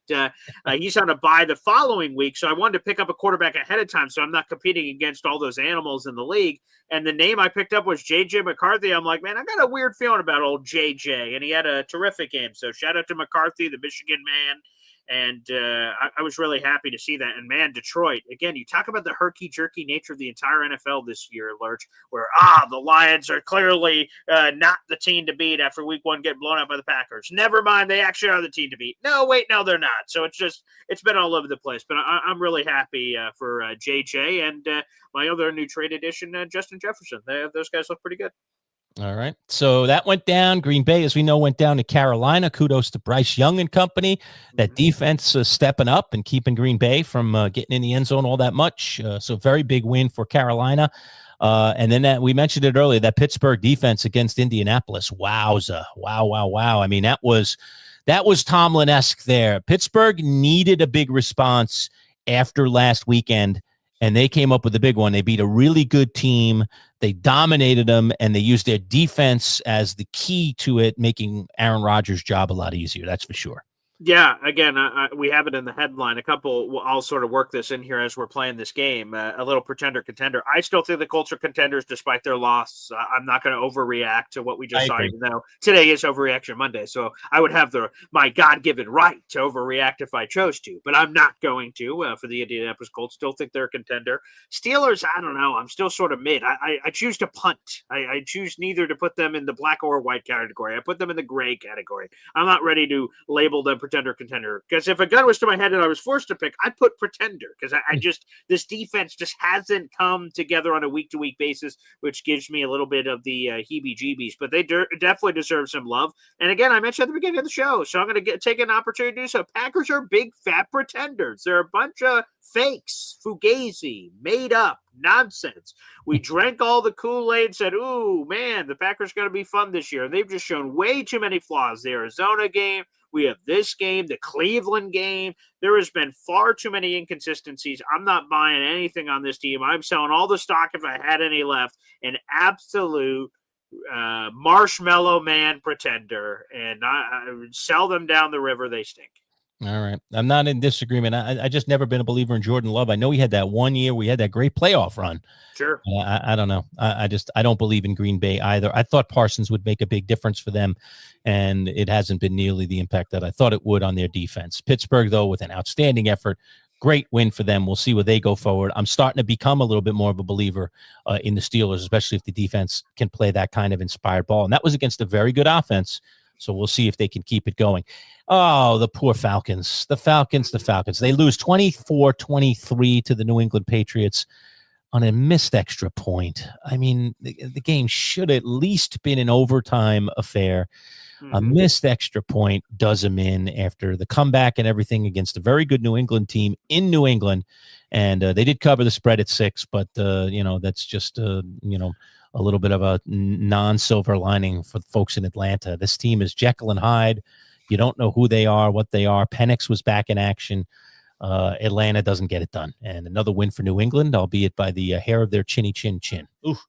he's on a bye the following week. So I wanted to pick up a quarterback ahead of time so I'm not competing against all those animals in the league. And the name I picked up was J.J. McCarthy. I'm like, man, I got a weird feeling about old J.J., and he had a terrific game. So shout out to McCarthy, the Michigan man. And I was really happy to see that. And, man, Detroit, again, you talk about the herky-jerky nature of the entire NFL this year, Lerch, where, the Lions are clearly not the team to beat after week one getting blown out by the Packers. Never mind, they actually are the team to beat. No, wait, no, they're not. So it's been all over the place. But I'm really happy for JJ and my other new trade addition, Justin Jefferson. Those guys look pretty good. All right. So that went down. Green Bay, as we know, went down to Carolina. Kudos to Bryce Young and company. That defense stepping up and keeping Green Bay from getting in the end zone all that much. So very big win for Carolina. And then we mentioned it earlier, that Pittsburgh defense against Indianapolis. Wowza. Wow. I mean, that was Tomlin-esque there. Pittsburgh needed a big response after last weekend, and they came up with a big one. They beat a really good team. They dominated them, and they used their defense as the key to it, making Aaron Rodgers' job a lot easier. That's for sure. Yeah, again, we have it in the headline. I'll sort of work this in here as we're playing this game. A little pretender contender. I still think the Colts are contenders despite their loss. I'm not going to overreact to what we just saw, even though today is Overreaction Monday. So I would have my God-given right to overreact if I chose to, but I'm not going to for the Indianapolis Colts. Still think they're a contender. Steelers, I don't know. I'm still sort of mid. I choose to punt. I choose neither to put them in the black or white category. I put them in the gray category. I'm not ready to label them contender, because if a gun was to my head and I was forced to pick, I'd put pretender, because this defense just hasn't come together on a week-to-week basis, which gives me a little bit of the heebie-jeebies, but they definitely deserve some love. And again, I mentioned at the beginning of the show, so I'm going to take an opportunity to do so. Packers are big fat pretenders. They're a bunch of fakes, fugazi, made up nonsense. We drank all the Kool-Aid, said, ooh, man, the Packers are going to be fun this year. They've just shown way too many flaws. The Arizona game, we have this game, the Cleveland game. There has been far too many inconsistencies. I'm not buying anything on this team. I'm selling all the stock if I had any left. An absolute marshmallow man pretender. And I sell them down the river. They stink. All right. I'm not in disagreement. I just never been a believer in Jordan Love. I know he had that 1 year. We had that great playoff run. Sure. I don't know. I don't believe in Green Bay either. I thought Parsons would make a big difference for them, and it hasn't been nearly the impact that I thought it would on their defense. Pittsburgh, though, with an outstanding effort, great win for them. We'll see where they go forward. I'm starting to become a little bit more of a believer in the Steelers, especially if the defense can play that kind of inspired ball. And that was against a very good offense. So we'll see if they can keep it going. Oh, the poor Falcons. The Falcons. They lose 24-23 to the New England Patriots on a missed extra point. I mean, the game should at least been an overtime affair. A missed extra point does them in after the comeback and everything against a very good New England team in New England. And they did cover the spread at 6, but, that's just, a little bit of a non-silver lining for folks in Atlanta. This team is Jekyll and Hyde. You don't know who they are, what they are. Penix was back in action. Atlanta doesn't get it done. And another win for New England, albeit by the hair of their chinny chin. Oof.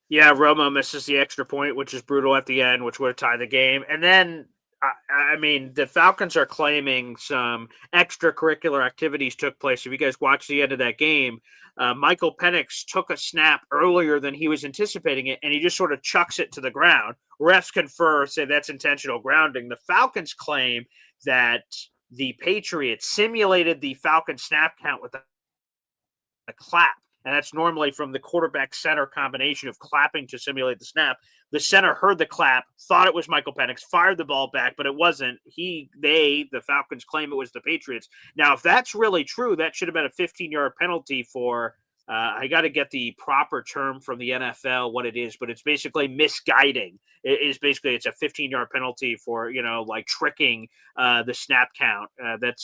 Yeah, Romo misses the extra point, which is brutal at the end, which would have tied the game. And then, I mean, the Falcons are claiming some extracurricular activities took place. If you guys watch the end of that game, Michael Penix took a snap earlier than he was anticipating it, and he just sort of chucks it to the ground. Refs confer, say that's intentional grounding. The Falcons claim that the Patriots simulated the Falcon snap count with a clap. And that's normally from the quarterback center combination of clapping to simulate the snap. The center heard the clap, thought it was Michael Penix, fired the ball back, but it wasn't. The Falcons claim it was the Patriots. Now, if that's really true, that should have been a 15-yard penalty for I got to get the proper term from the NFL, what it is, but it's basically misguiding. It's a 15-yard penalty for, like tricking the snap count. That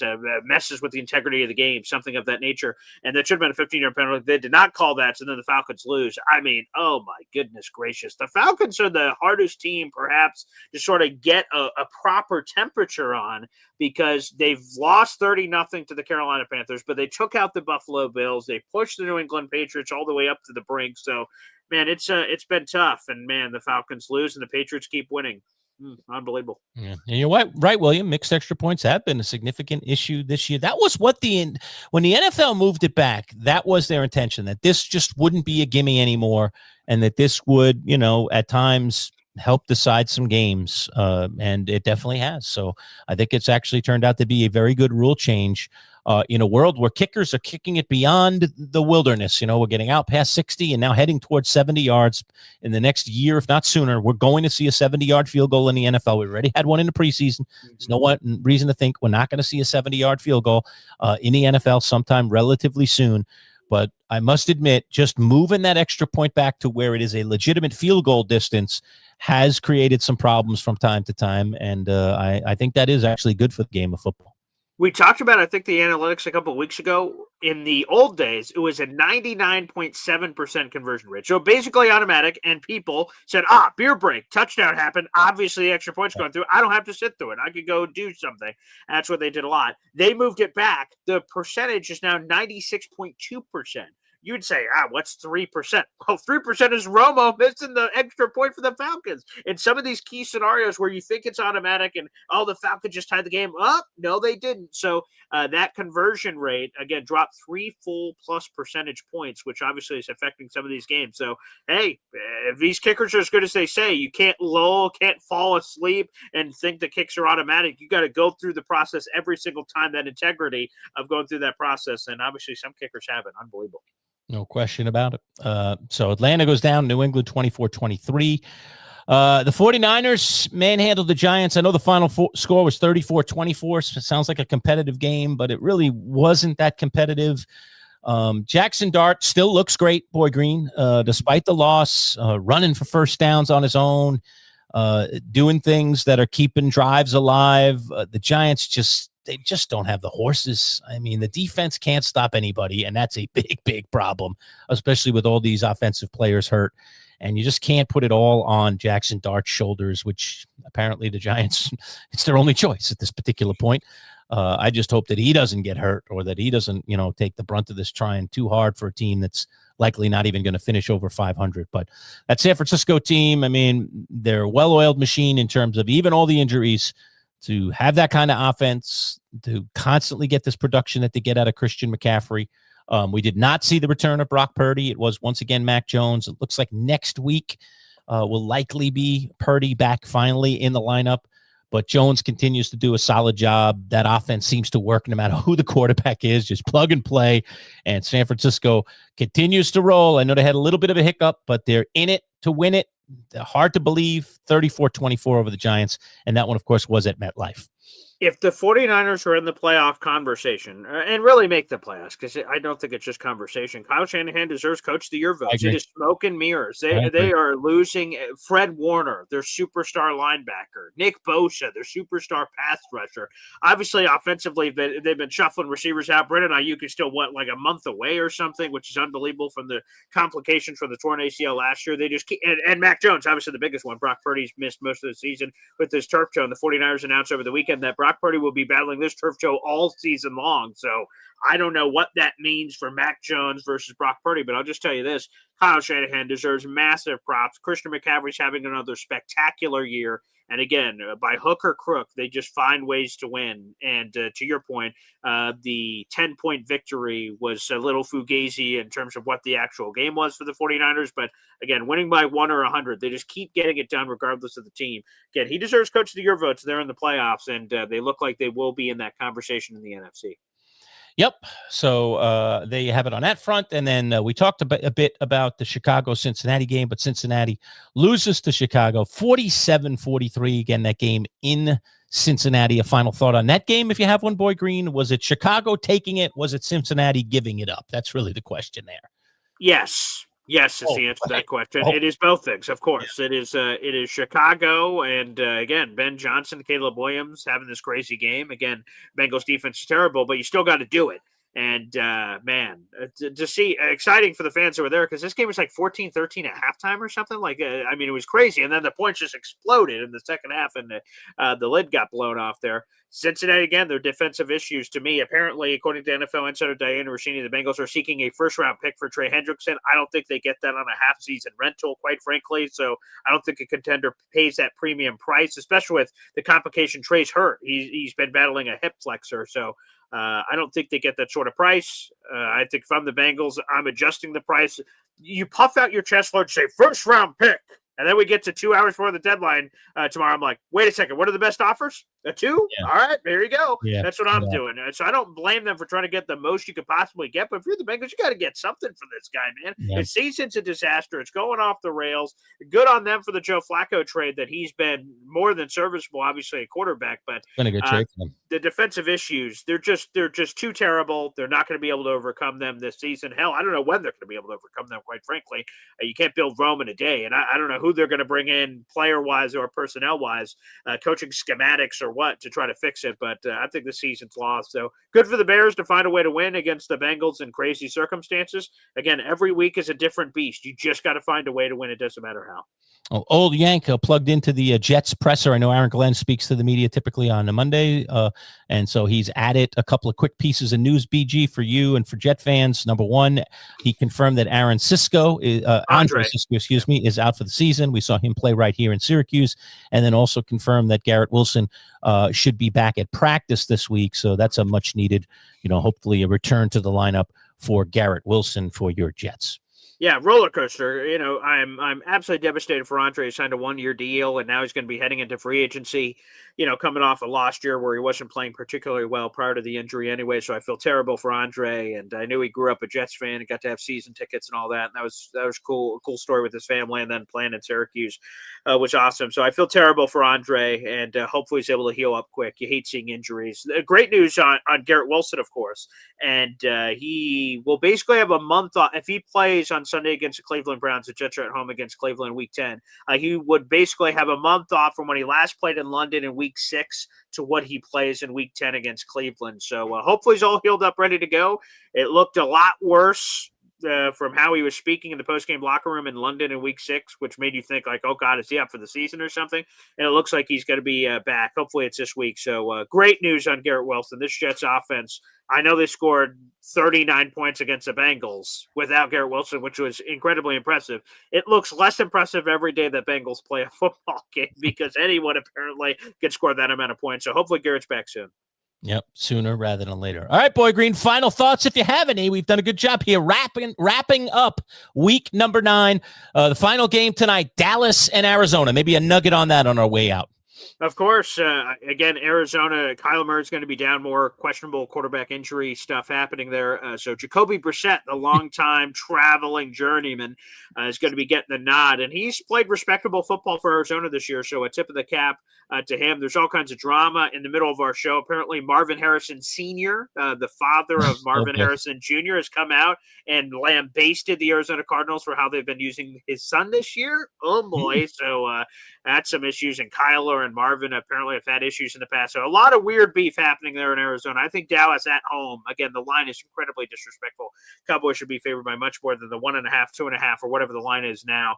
messes with the integrity of the game, something of that nature. And that should have been a 15-yard penalty. They did not call that, so then the Falcons lose. I mean, oh my goodness gracious. The Falcons are the hardest team perhaps to sort of get a proper temperature on, because they've lost 30-0 to the Carolina Panthers, but they took out the Buffalo Bills. They pushed the New England Patriots all the way up to the brink. So, man, it's been tough. And, man, the Falcons lose and the Patriots keep winning. Unbelievable. Yeah. And you're right, William. Mixed extra points have been a significant issue this year. That was what when the NFL moved it back, that was their intention, that this just wouldn't be a gimme anymore, and that this would, at times help decide some games. And it definitely has. So I think it's actually turned out to be a very good rule change. In a world where kickers are kicking it beyond the wilderness. We're getting out past 60 and now heading towards 70 yards in the next year, if not sooner. We're going to see a 70-yard field goal in the NFL. We already had one in the preseason. There's no reason to think we're not going to see a 70-yard field goal in the NFL sometime relatively soon. But I must admit, just moving that extra point back to where it is a legitimate field goal distance has created some problems from time to time. And I think that is actually good for the game of football. We talked about, I think, the analytics a couple of weeks ago. In the old days, it was a 99.7% conversion rate. So basically automatic, and people said, beer break, touchdown happened. Obviously, the extra point's going through. I don't have to sit through it. I could go do something. That's what they did a lot. They moved it back. The percentage is now 96.2%. You'd say, what's 3%? Well, 3% is Romo missing the extra point for the Falcons. In some of these key scenarios where you think it's automatic and, the Falcons just tied the game up. No, they didn't. So that conversion rate, again, dropped 3 full plus percentage points, which obviously is affecting some of these games. So, hey, if these kickers are as good as they say, you can't fall asleep and think the kicks are automatic. You got to go through the process every single time, that integrity of going through that process. And obviously some kickers haven't. Unbelievable. No question about it. So Atlanta goes down, New England 24-23. The 49ers manhandled the Giants. I know the final score was 34-24. So it sounds like a competitive game, but it really wasn't that competitive. Jackson Dart still looks great, Boy Green, despite the loss, running for first downs on his own, doing things that are keeping drives alive. The Giants they just don't have the horses. I mean, the defense can't stop anybody, and that's a big, big problem, especially with all these offensive players hurt. And you just can't put it all on Jackson Dart's shoulders, which apparently the Giants, it's their only choice at this particular point. I just hope that he doesn't get hurt, or that he doesn't, take the brunt of this trying too hard for a team that's likely not even going to finish over 500. But that San Francisco team, I mean, they're a well-oiled machine in terms of even all the injuries. To have that kind of offense, to constantly get this production that they get out of Christian McCaffrey. We did not see the return of Brock Purdy. It was once again Mac Jones. It looks like next week will likely be Purdy back finally in the lineup. But Jones continues to do a solid job. That offense seems to work no matter who the quarterback is, just plug and play. And San Francisco continues to roll. I know they had a little bit of a hiccup, but they're in it to win it. Hard to believe, 34-24 over the Giants. And that one, of course, was at MetLife. If the 49ers were in the playoff conversation, and really make the playoffs, because I don't think it's just conversation, Kyle Shanahan deserves Coach of the Year votes. It is smoke and mirrors. They are losing Fred Warner, their superstar linebacker, Nick Bosa, their superstar pass rusher. Obviously, offensively, they've been shuffling receivers out. Brandon Ayuk is still, like a month away or something, which is unbelievable from the complications from the torn ACL last year. They just keep, and Mac Jones, obviously the biggest one. Brock Purdy's missed most of the season with this turf toe, and the 49ers announced over the weekend that Brock Purdy will be battling this turf toe all season long. So I don't know what that means for Mac Jones versus Brock Purdy, but I'll just tell you this. Kyle Shanahan deserves massive props. Christian McCaffrey's having another spectacular year. And again, by hook or crook, they just find ways to win. And to your point, the 10-point victory was a little fugazi in terms of what the actual game was for the 49ers. But again, winning by 1 or 100, they just keep getting it done regardless of the team. Again, he deserves Coach of the Year votes. They're in the playoffs, and they look like they will be in that conversation in the NFC. Yep. So there you have it on that front. And then we talked a bit about the Chicago-Cincinnati game, but Cincinnati loses to Chicago 47-43. Again, that game in Cincinnati. A final thought on that game, if you have one, Boy Green. Was it Chicago taking it? Was it Cincinnati giving it up? That's really the question there. Yes. Yes is the answer to that question. It is both things, of course. Yeah. It is Chicago, and again, Ben Johnson, Caleb Williams having this crazy game. Again, Bengals defense is terrible, but you still got to do it. And man, to see exciting for the fans who were there because this game was like 14-13 at halftime or something. Like, I mean, it was crazy. And then the points just exploded in the second half, and the lid got blown off there. Cincinnati, again, their defensive issues to me. Apparently, according to NFL insider Diana Rossini, the Bengals are seeking a first-round pick for Trey Hendrickson. I don't think they get that on a half-season rental, quite frankly. So I don't think a contender pays that premium price, especially with the complication Trey's hurt. He's been battling a hip flexor. So I don't think they get that sort of price. I think if I'm the Bengals, I'm adjusting the price. You puff out your chest, Lord, say first-round pick. And then we get to 2 hours before the deadline tomorrow. I'm like, wait a second. What are the best offers? A 2? Yeah. All right, there you go. Yeah. That's what I'm doing. So I don't blame them for trying to get the most you could possibly get. But if you're the Bengals, you got to get something for this guy, man. Yeah. His season's a disaster. It's going off the rails. Good on them for the Joe Flacco trade that he's been more than serviceable, obviously a quarterback. But been a good trade for them. The defensive issues, they're just too terrible. They're not going to be able to overcome them this season. Hell, I don't know when they're going to be able to overcome them, quite frankly. You can't build Rome in a day. And I don't know who they're going to bring in player-wise or personnel-wise, coaching schematics or what to try to fix it. But I think the season's lost. So good for the Bears to find a way to win against the Bengals in crazy circumstances. Again, every week is a different beast. You just got to find a way to win. It doesn't matter how. Oh, old Yank plugged into the Jets presser. I know Aaron Glenn speaks to the media typically on a Monday, and so he's added a couple of quick pieces of news, BG, for you and for Jet fans. Number one, he confirmed that Andre Cisco, excuse me, is out for the season. We saw him play right here in Syracuse, and then also confirmed that Garrett Wilson should be back at practice this week. So that's a much needed, hopefully a return to the lineup for Garrett Wilson for your Jets. Yeah, roller coaster. I'm absolutely devastated for Andre. He signed a 1-year deal, and now he's going to be heading into free agency, coming off of last year where he wasn't playing particularly well prior to the injury anyway. So I feel terrible for Andre, and I knew he grew up a Jets fan and got to have season tickets and all that. And that was cool, a cool story with his family, and then playing in Syracuse was awesome. So I feel terrible for Andre, and hopefully he's able to heal up quick. You hate seeing injuries. Great news on Garrett Wilson, of course, and he will basically have a month off if he plays on Sunday against the Cleveland Browns. The Jets are at home against Cleveland in Week 10. He would basically have a month off from when he last played in London in Week 6 to what he plays in Week 10 against Cleveland. So hopefully he's all healed up, ready to go. It looked a lot worse from how he was speaking in the postgame locker room in London in Week 6, which made you think like, oh God, is he out for the season or something? And it looks like he's going to be back. Hopefully it's this week. So great news on Garrett Wilson. This Jets offense, I know they scored 39 points against the Bengals without Garrett Wilson, which was incredibly impressive. It looks less impressive every day that Bengals play a football game because anyone apparently can score that amount of points. So hopefully Garrett's back soon. Yep, sooner rather than later. All right, Boy Green, final thoughts if you have any. We've done a good job here wrapping up week number 9. The final game tonight, Dallas and Arizona. Maybe a nugget on that on our way out. Of course, again, Arizona, Kyler Murray's going to be down, more questionable quarterback injury stuff happening there. So Jacoby Brissett, the longtime traveling journeyman, is going to be getting the nod. And he's played respectable football for Arizona this year, so a tip of the cap to him. There's all kinds of drama in the middle of our show. Apparently, Marvin Harrison Sr., the father of Marvin Harrison Jr., has come out and lambasted the Arizona Cardinals for how they've been using his son this year. Oh, boy. So that's some issues. And Kyler and Marvin apparently have had issues in the past. So a lot of weird beef happening there in Arizona. I think Dallas at home, again, the line is incredibly disrespectful. Cowboys should be favored by much more than the 1.5, 2.5, or whatever the line is now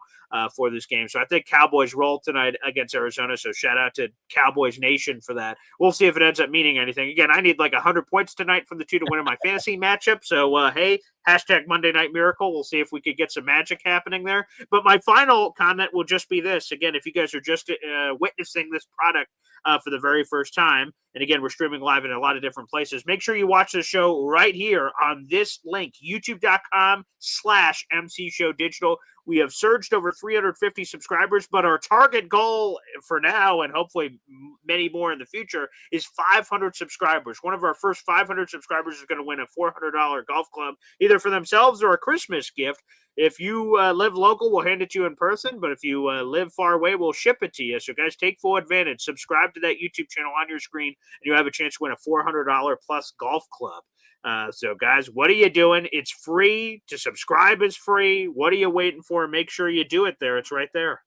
for this game. So I think Cowboys roll tonight against Arizona. So shout out to Cowboys Nation for that. We'll see if it ends up meaning anything. Again, I need like 100 points tonight from the 2 to win in my fantasy matchup. So, hey, hashtag Monday Night Miracle. We'll see if we could get some magic happening there. But my final comment will just be this. Again, if you guys are just witnessing this product for the very first time, and again, we're streaming live in a lot of different places, make sure you watch the show right here on this link, youtube.com/MC Show Digital. We have surged over 350 subscribers, but our target goal for now, and hopefully many more in the future, is 500 subscribers. One of our first 500 subscribers is going to win a $400 golf club, either for themselves or a Christmas gift. If you live local, we'll hand it to you in person. But if you live far away, we'll ship it to you. So, guys, take full advantage. Subscribe to that YouTube channel on your screen, and you'll have a chance to win a $400 plus golf club. So, guys, what are you doing? It's free. To subscribe is free. What are you waiting for? Make sure you do it there. It's right there.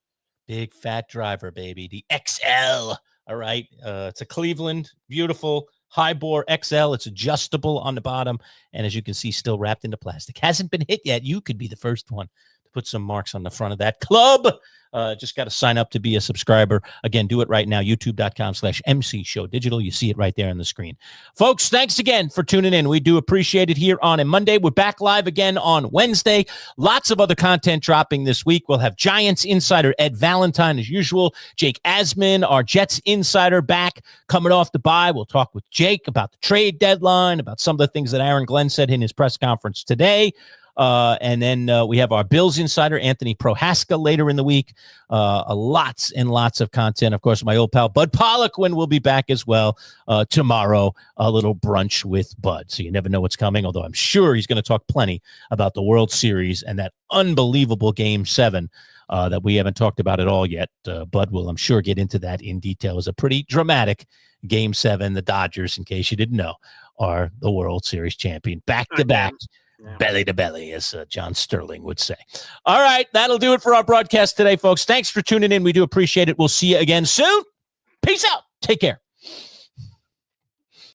Big fat driver, baby. The XL. All right. It's a Cleveland. Beautiful. High Bore XL. It's adjustable on the bottom, and as you can see, still wrapped into plastic. Hasn't been hit yet. You could be the first one to put some marks on the front of that club. Just got to sign up to be a subscriber. Again, do it right now, youtube.com/MC Show Digital. You see it right there on the screen. Folks, thanks again for tuning in. We do appreciate it here on a Monday. We're back live again on Wednesday. Lots of other content dropping this week. We'll have Giants insider Ed Valentine as usual. Jake Asman, our Jets insider, back coming off the bye. We'll talk with Jake about the trade deadline, about some of the things that Aaron Glenn said in his press conference today. And then we have our Bills insider, Anthony Prohaska, later in the week. Lots and lots of content. Of course, my old pal, Bud Poliquin, will be back as well tomorrow, a little brunch with Bud. So you never know what's coming, although I'm sure he's going to talk plenty about the World Series and that unbelievable Game 7 that we haven't talked about at all yet. Bud will, I'm sure, get into that in detail. It was a pretty dramatic Game 7. The Dodgers, in case you didn't know, are the World Series champion. Back-to-back. Yeah. Belly to belly, as John Sterling would say. All right, that'll do it for our broadcast today, folks. Thanks for tuning in. We do appreciate it. We'll see you again soon. Peace out. Take care.